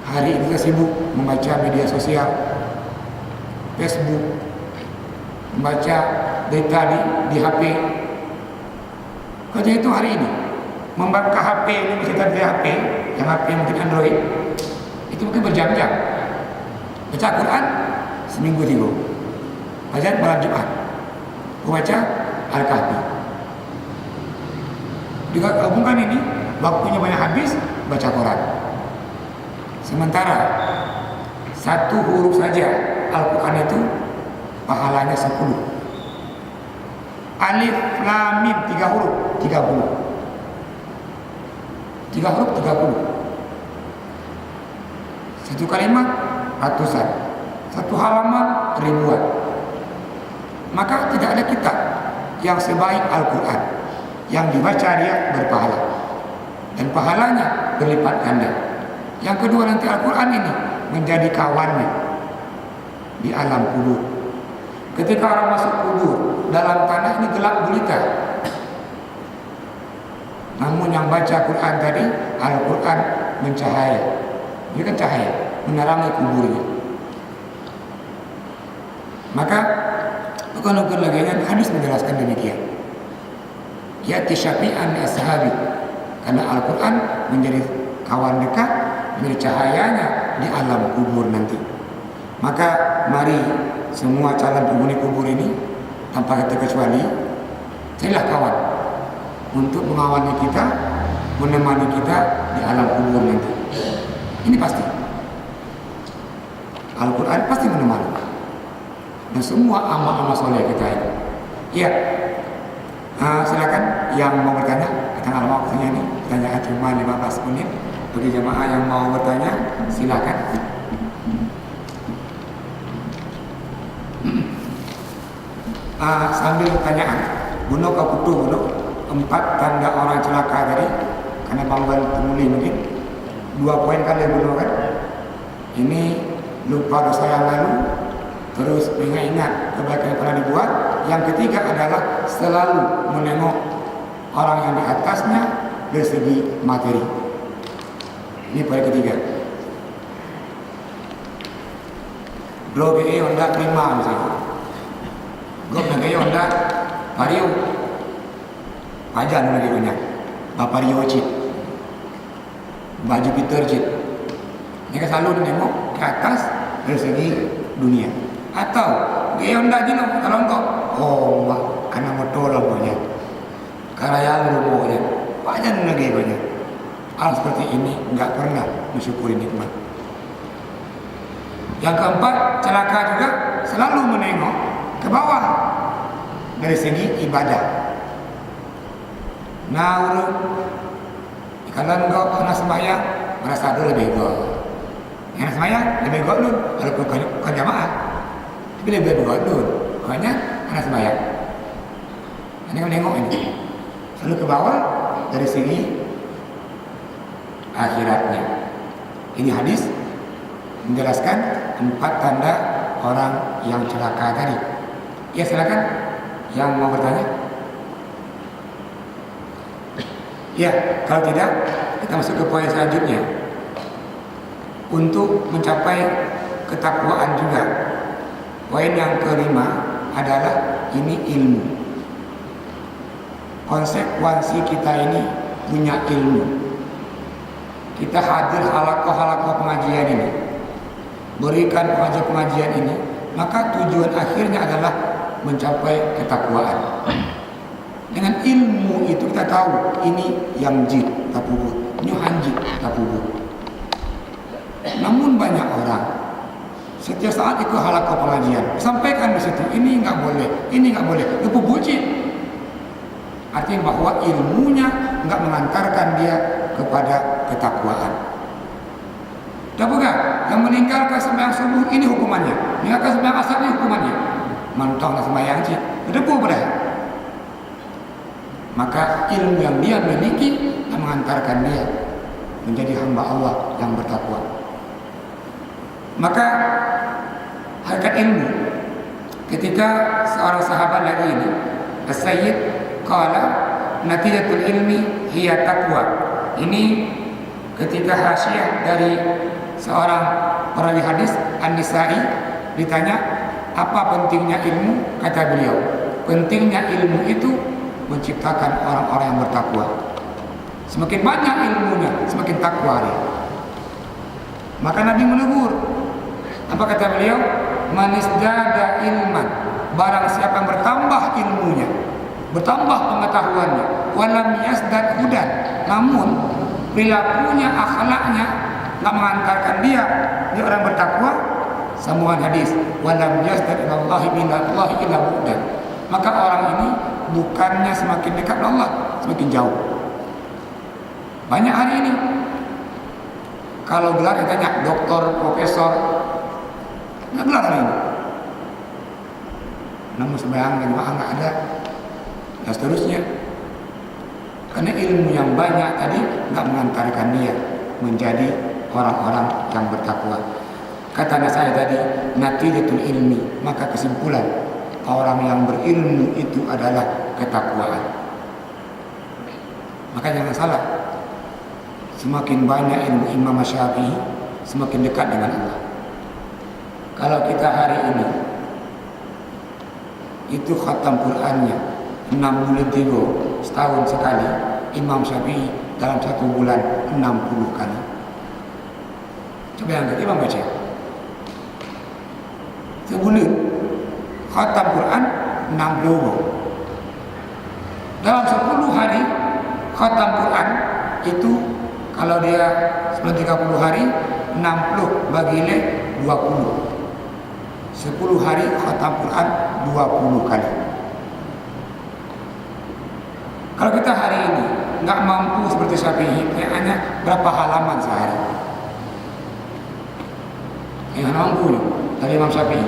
Hari ini kita sibuk membaca media sosial, Facebook, membaca berita di HP. Kerja itu hari ini membuka HP ini, bisa dari HP, yang HP mungkin Android, itu mungkin berjam-jam. Baca Quran seminggu 3. Baca malam Jumat, baca Al-Kahfi. Jika gabungkan ini, waktunya banyak habis baca Quran. Sementara satu huruf saja Al-Quran itu pahalanya 10. Alif, Lam, Mim 3 huruf 30. 3 huruf 30. Satu kalimat ratusan, satu halaman ribuan. Maka tidak ada kitab yang sebaik Al-Quran. Yang dibaca dia berpahala, dan pahalanya berlipat ganda. Yang kedua, nanti Al-Quran ini menjadi kawannya di alam kubur. Ketika orang masuk kubur, dalam tanah ini gelap gulita. Namun yang baca Quran tadi, Al-Quran mencahaya. Dia kan cahaya, menerangi kuburnya. Maka bukan lagi hadis menjelaskan demikian. Ya'ti syafi'an li ashabi, karena Al-Quran menjadi kawan dekat, menjadi cahayanya di alam kubur nanti. Maka mari semua calon penghuni kubur ini tanpa terkecuali, carilah kawan untuk mengawali kita, menemani kita di alam kubur nanti. Ini pasti Al-Quran pasti menemani, dan semua amal-amal soleh kita ini. Ya, silakan yang mau bertanya. Kita nggak mau waktunya ini, pertanyaan cuma 15 menit. Bagi jemaah yang mau bertanya, silakan. Sambil pertanyaan, bunuh kaputu bunuh 4 tanda orang celaka tadi, karena banggal temuli mungkin 2 poin kali bunuh kan. Ini lupa dosa yang lalu, terus mengingat kebaikan yang pernah dibuat. Yang ketiga adalah selalu menengok orang yang di atasnya dari segi materi. Ini poin ketiga. Blog Honda Prima misalnya, gue nagai Honda Vario, pajan lagi banyak, Bapak Rio Cip, baju Peter Cip. Ini kan selalu menengok ke atas dari segi dunia. Atau dia Honda dino kalau engkau, oh mak, karena motor punya, karya lu punya, pajan lagi banyak. Hal seperti ini nggak pernah mensyukuri nikmat. Yang keempat, celaka juga selalu menengok ke bawah dari segi ibadah. Nah, kalau engkau pernah sembahyang merasa dulu lebih go, yang sembahyang lebih go dulu, walaupun bukan jamaah, tapi lebih go dulu. Pokoknya anak sembahyang. Ini menengok ini selalu ke bawah dari segi akhiratnya. Ini hadis menjelaskan 4 tanda orang yang celaka tadi. Ya, silakan yang mau bertanya. Ya, kalau tidak kita masuk ke poin selanjutnya. Untuk mencapai ketakwaan juga, poin yang kelima adalah ini ilmu. Konsekuensi kita ini punya ilmu. Kita hadir halakoh-halakoh pengajian ini, berikan pengajian-pengajian ini, maka tujuan akhirnya adalah mencapai ketakwaan. Dengan ilmu itu kita tahu ini yang jid tapubut, ini hanjid tapubut. Namun banyak orang setiap saat ikut halakoh pengajian, sampaikan di situ ini nggak boleh, ini nggak boleh, tapubut jid. Artinya bahwa ilmunya nggak mengantarkan dia kepada ketakwaan. Dan bukan yang meninggalkan sembahyang subuh ini hukumannya, meninggalkan sembahyang asar ini hukumannya. Mantong sembahyang cik, debu pada. maka ilmu yang dia miliki yang mengantarkan dia menjadi hamba Allah yang bertakwa. Maka hakikat ilmu, ketika seorang sahabat lagi ini As-Sayyid qala natijatul ilmi hiya taqwa. Ini ketika hasyiah dari seorang perawi hadis An-Nisa'i ditanya apa pentingnya ilmu, kata beliau, pentingnya ilmu itu menciptakan orang-orang yang bertakwa. Semakin banyak ilmunya, semakin takwa dia. Maka Nabi menegur. Apa kata beliau? Manisdada ilman, barang siapa yang bertambah ilmunya, bertambah pengetahuannya, walam yasdad hudan, namun perilakunya, akhlaknya nggak mengantarkan dia orang bertakwa, sambungan hadis, walam yasdad ilallahi minallahi illa bu'dan, maka orang ini bukannya semakin dekat Allah, semakin jauh. Banyak hari ini kalau gelar ditanya doktor, profesor, nggak gelar hari ini. Namun sembahyang dan doa nggak ada, dan seterusnya. Karena ilmu yang banyak tadi nggak mengantarkan dia menjadi orang-orang yang bertakwa. Kata saya tadi, natijatul ilmi, maka kesimpulan orang yang berilmu itu adalah ketakwaan. Maka jangan salah, semakin banyak ilmu Imam Syafi'i, semakin dekat dengan Allah. Kalau kita hari ini itu khatam Qur'annya 6 bulan 3 setahun sekali, Imam Syafi'i dalam 1 bulan 60 kali. Coba yang kita baca sebulan khatam Quran 60. Dalam 10 hari khatam Quran itu, kalau dia 30 hari 60 bagi 20. 10 hari khatam Quran 20 kali. Kalau kita hari ini nggak mampu seperti Syafi'i, hanya berapa halaman sehari? Yang mampu dari Imam Syafi'i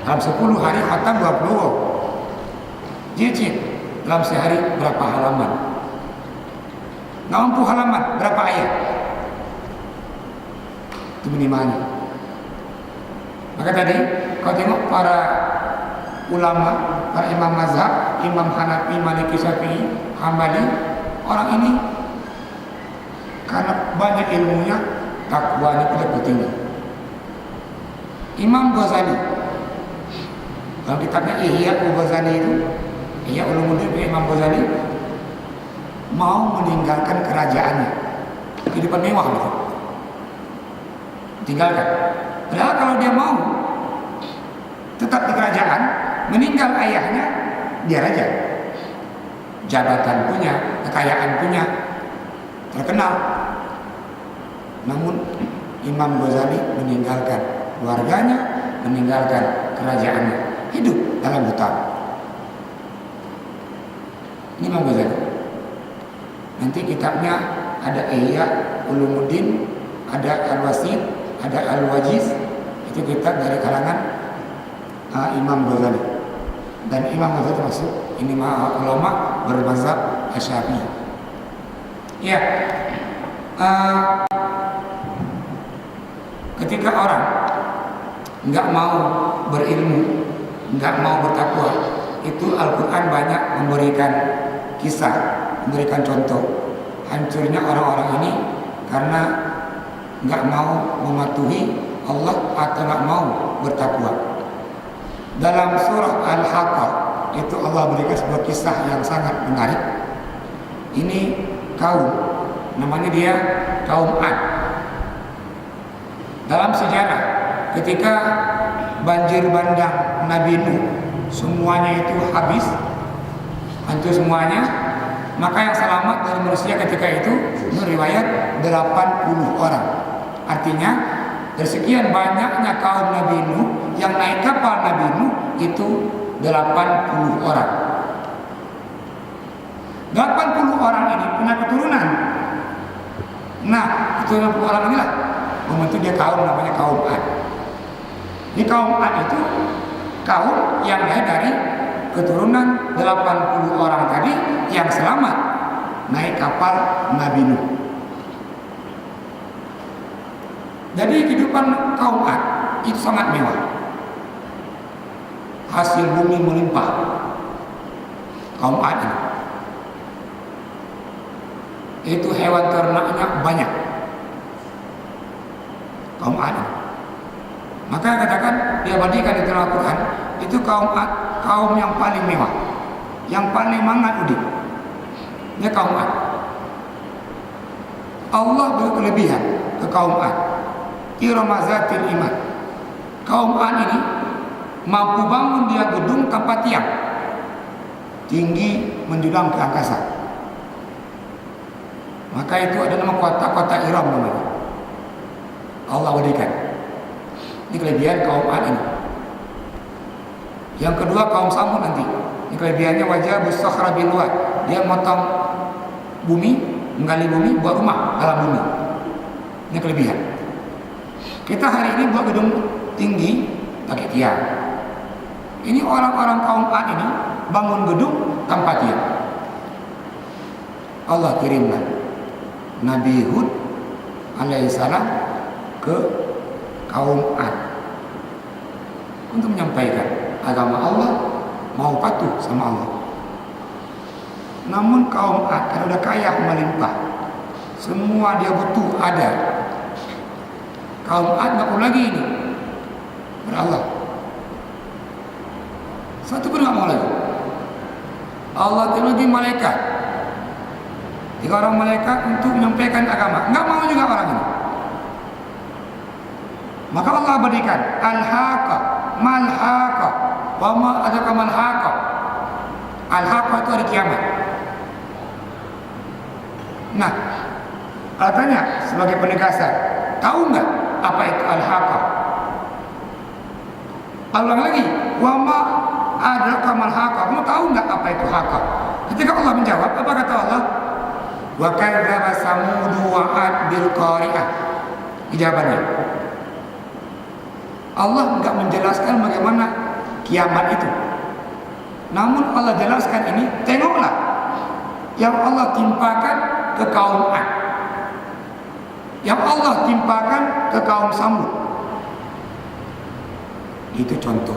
dalam 10 hari khatam 20. Jijik dalam sehari berapa halaman? Nggak mampu halaman berapa ayat? Itu minimalnya. Maka tadi kalau tengok para ulama, para imam mazhab, Imam Hanafi, Maliki, Syafi'i, Hambali, orang ini karena banyak ilmunya, takwanya pada tinggi. Imam Ghazali dalam kitabnya Ihya Ghazali itu, Ihya Ulumuddin Imam Ghazali mau meninggalkan kerajaannya, kehidupan mewah gitu, tinggalkan. Padahal kalau dia mau tetap di kerajaan, meninggal ayahnya, dia raja, jabatan punya, kekayaan punya, terkenal. Namun Imam Ghazali meninggalkan keluarganya, meninggalkan kerajaannya, hidup dalam hutan. Ini Imam Ghazali. Nanti kitabnya ada Ihya Ulumuddin, ada Al-Wasid, ada Al-Wajiz. Itu kitab dari kalangan Imam Ghazali. Dan Imam Ghazali termasuk ini ulama bermazhab Syafi'i. Ya, ketika orang nggak mau berilmu, nggak mau bertakwa, itu Al-Quran banyak memberikan kisah, memberikan contoh hancurnya orang-orang ini karena nggak mau mematuhi Allah atau nggak mau bertakwa. Dalam surah Al-Haqqah itu Allah berikan sebuah kisah yang sangat menarik. Ini kaum, namanya dia kaum Ad. Dalam sejarah ketika banjir bandang Nabi Nuh semuanya itu habis, hancur semuanya, maka yang selamat dari manusia ketika itu menurut riwayat 80 orang. Artinya dari sekian banyaknya kaum Nabi Nuh yang naik kapal Nabi Nuh itu 80 orang. 80 orang ini punya keturunan. Nah, keturunan 80 orang inilah membentuk dia kaum namanya kaum Ad. Di kaum Ad itu kaum yang lahir dari keturunan 80 orang tadi yang selamat naik kapal Nabi Nuh. Jadi kehidupan kaum Ad itu sangat mewah. Hasil bumi melimpah. Kaum Ad ini, itu hewan ternaknya banyak. Kaum Ad ini. Maka katakan dia bandingkan di dalam Al-Quran, itu kaum Ad, kaum yang paling mewah, yang paling mangat udik. Ini kaum Ad. Allah beri kelebihan ke kaum Ad. Iramazatil iman. Kaum Ad ini mampu bangun dia gedung tanpa tiang, tinggi menjulang ke angkasa. Maka itu ada nama kota-kota Iram namanya. Allah berikan. Ini kelebihan kaum Ad ini. Yang kedua kaum Samud nanti. Ini kelebihannya wajah busakhra bil wad. Dia motong bumi, menggali bumi, buat rumah dalam bumi. Ini kelebihan. Kita hari ini buat gedung tinggi pakai tiang. Ini orang-orang kaum Ad ini bangun gedung tanpa tiang. Allah kirimlah Nabi Hud alaihissalam ke kaum Ad untuk menyampaikan agama Allah, mau patuh sama Allah. Namun kaum Ad karena udah kaya melimpah, semua dia butuh ada. Kaum Ad nggak perlu lagi ini berallah. Satu pun nggak mau lagi. Allah lagi malaikat, 3 orang malaikat untuk menyampaikan agama. Nggak mau juga orang ini. Maka Allah berikan al-haqa, mal-haqa, wa ma adraka mal-haqa. Al-haqa itu hari kiamat. Nah, katanya sebagai penegasan, tahu nggak apa itu al-haqa? Allah lagi, wa ma adraka mal-haqa. Kamu tahu nggak apa itu haqa? Ketika Allah menjawab, apa kata Allah? Wa kadzdzaba Samud wa 'ad bil qari'ah. Jawabannya, Allah enggak menjelaskan bagaimana kiamat itu. Namun Allah jelaskan ini, tengoklah yang Allah timpakan ke kaum Ad, yang Allah timpakan ke kaum Samud. Itu contoh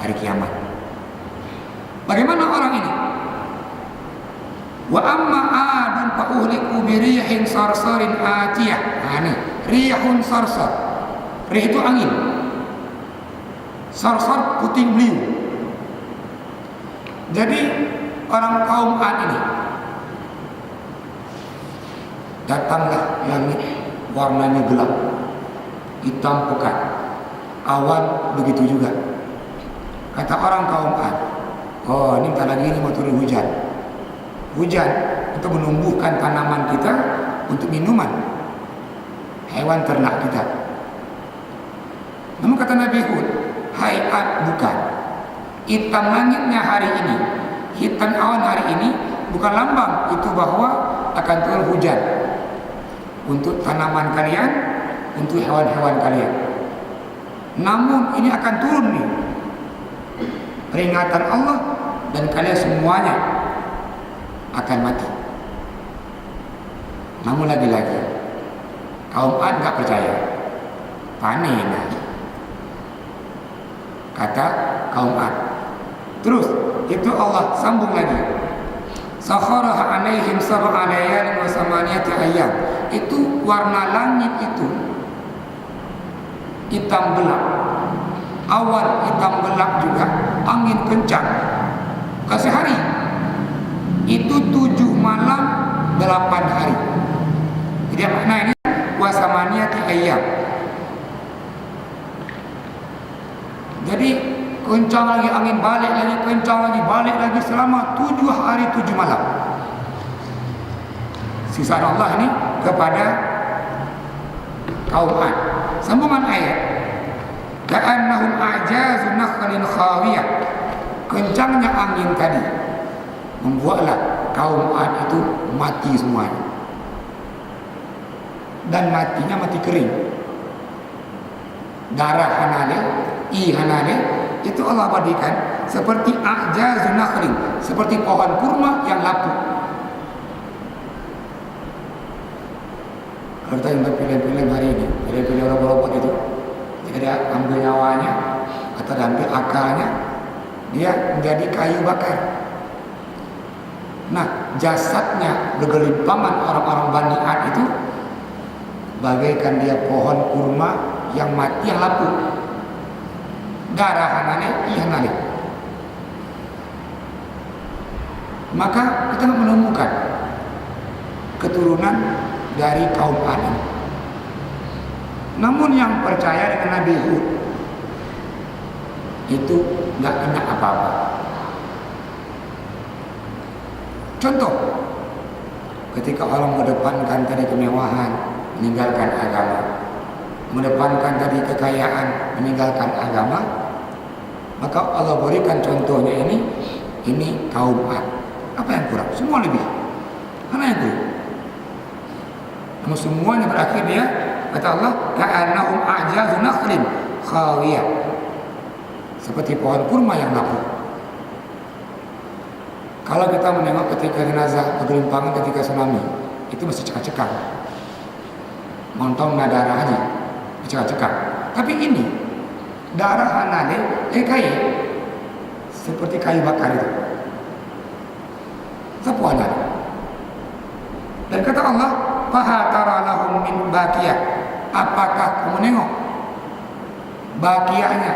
hari kiamat. Bagaimana orang ini? Wa amma adun fa uhliku bi rihin sarsarin atiyah. Nah ini, rihun sarsar. Rih itu angin. Sarsar puting beliung. Jadi orang kaum Ad ini, datanglah langit warnanya gelap, hitam pekat, awan begitu juga. Kata orang kaum Ad, oh ini bentar lagi ini mau turun hujan. Hujan untuk menumbuhkan tanaman kita, untuk minuman hewan ternak kita. Namun kata Nabi Hud, hai Ad, bukan. Hitam langitnya hari ini, hitam awan hari ini bukan lambang itu bahwa akan turun hujan untuk tanaman kalian, untuk hewan-hewan kalian. Namun ini akan turun nih, peringatan Allah, dan kalian semuanya akan mati. Namun lagi-lagi kaum Ad gak percaya, panen. Kata kaum Ad. Terus itu Allah sambung lagi, sakharaha alaihim sab'a layalin wa samaniyata ayyam. Itu warna langit itu hitam gelap, awan hitam gelap juga, angin kencang, kasih hari itu 7 malam 8 hari. Jadi makna ini wasamaniyati ayyam. Jadi kencang lagi angin, balik lagi, kencang lagi, balik lagi, selama 7 hari 7 malam. Sisa Allah ini kepada kaum Ad. Sambungan ayat, ka'annahum a'jazu nakhlin khawiyah. Kencangnya angin tadi membuatlah kaum Ad itu mati semuanya. Dan matinya mati kering. Darah hanale, hanale, itu Allah berikan seperti a'jazun nakhlin, seperti pohon kurma yang lapuk. Kalau kita yang film-film hari ini, film-film robot itu, jika dia ambil nyawanya atau ambil akalnya, dia menjadi kayu bakar. Nah, jasadnya bergelimpangan orang-orang Bani Ad itu bagaikan dia pohon kurma yang mati, yang lapuk. Darah anane iya nane. Maka kita menemukan keturunan dari kaum Ad. Namun yang percaya dengan Nabi Hud itu nggak kena apa-apa. Contoh, ketika orang mengedepankan tadi kemewahan, meninggalkan agama, mengedepankan tadi kekayaan, meninggalkan agama, maka Allah berikan contohnya ini kaum Ad. Apa yang kurang? Semua lebih. Mana yang kurang? Namun semuanya berakhir dia, kata Allah, ka'annahum a'jazu nakhlin khawiyah, seperti pohon kurma yang lapuk. Kalau kita menengok ketika jenazah bergelimpangan ketika tsunami, itu masih cekak-cekak, montong darahnya cekak-cekak. Tapi ini darah anane kayu, seperti kayu bakar itu. Sepuanya. Dan kata Allah, fahatara lahum min baqiyah. Apakah kamu nengok baqiyahnya,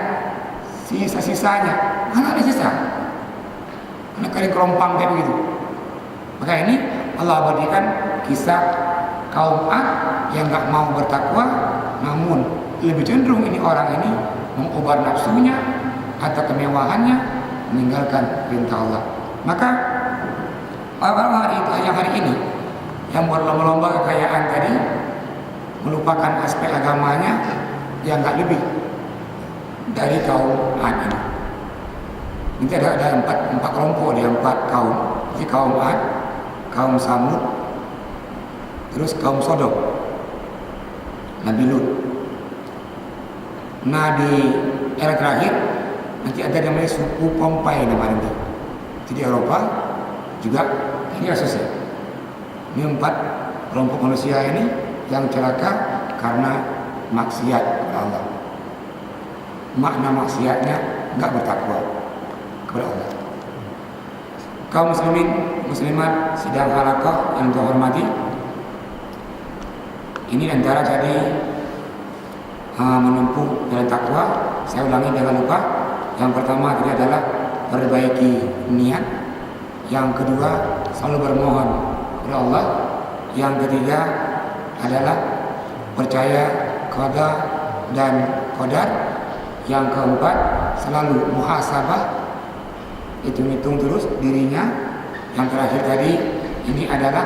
sisa-sisanya? Mana ada sisa? Karena kering kerompang kayak begitu. Maka ini Allah berikan kisah kaum Ad yang gak mau bertakwa, namun lebih cenderung ini orang ini mengobar nafsunya atau kemewahannya, meninggalkan perintah Allah. Maka orang-orang yang hari ini yang berlomba-lomba kekayaan tadi melupakan aspek agamanya, yang gak lebih dari kaum Ad ini. Nanti ada empat kelompok, ada 4 kaum. Jadi kaum Ad, kaum Samud, terus kaum Sodom, Nabi Lut. Nah di era terakhir nanti ada namanya suku Pompai namanya nanti. Jadi Eropa juga ini kasusnya. Ini 4 kelompok manusia ini yang celaka karena maksiat kepada Allah. Makna maksiatnya enggak bertakwa kepada Allah. Kaum muslimin, muslimat sidang halaqah yang terhormati, ini antara tadi menempuh jalan takwa. Saya ulangi jangan lupa. Yang pertama tadi adalah perbaiki niat. Yang kedua selalu bermohon kepada Allah. Yang ketiga adalah percaya qada dan qadar. Yang keempat selalu muhasabah, hitung-hitung terus dirinya. Yang terakhir tadi ini adalah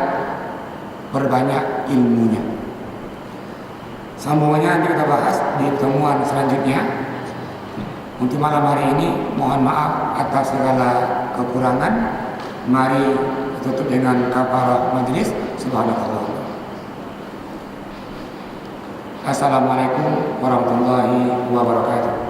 perbanyak ilmunya. Sambungannya nanti kita bahas di pertemuan selanjutnya. Untuk malam hari ini mohon maaf atas segala kekurangan. Mari tutup dengan kafarah majelis. Subhanallah. Assalamualaikum warahmatullahi wabarakatuh.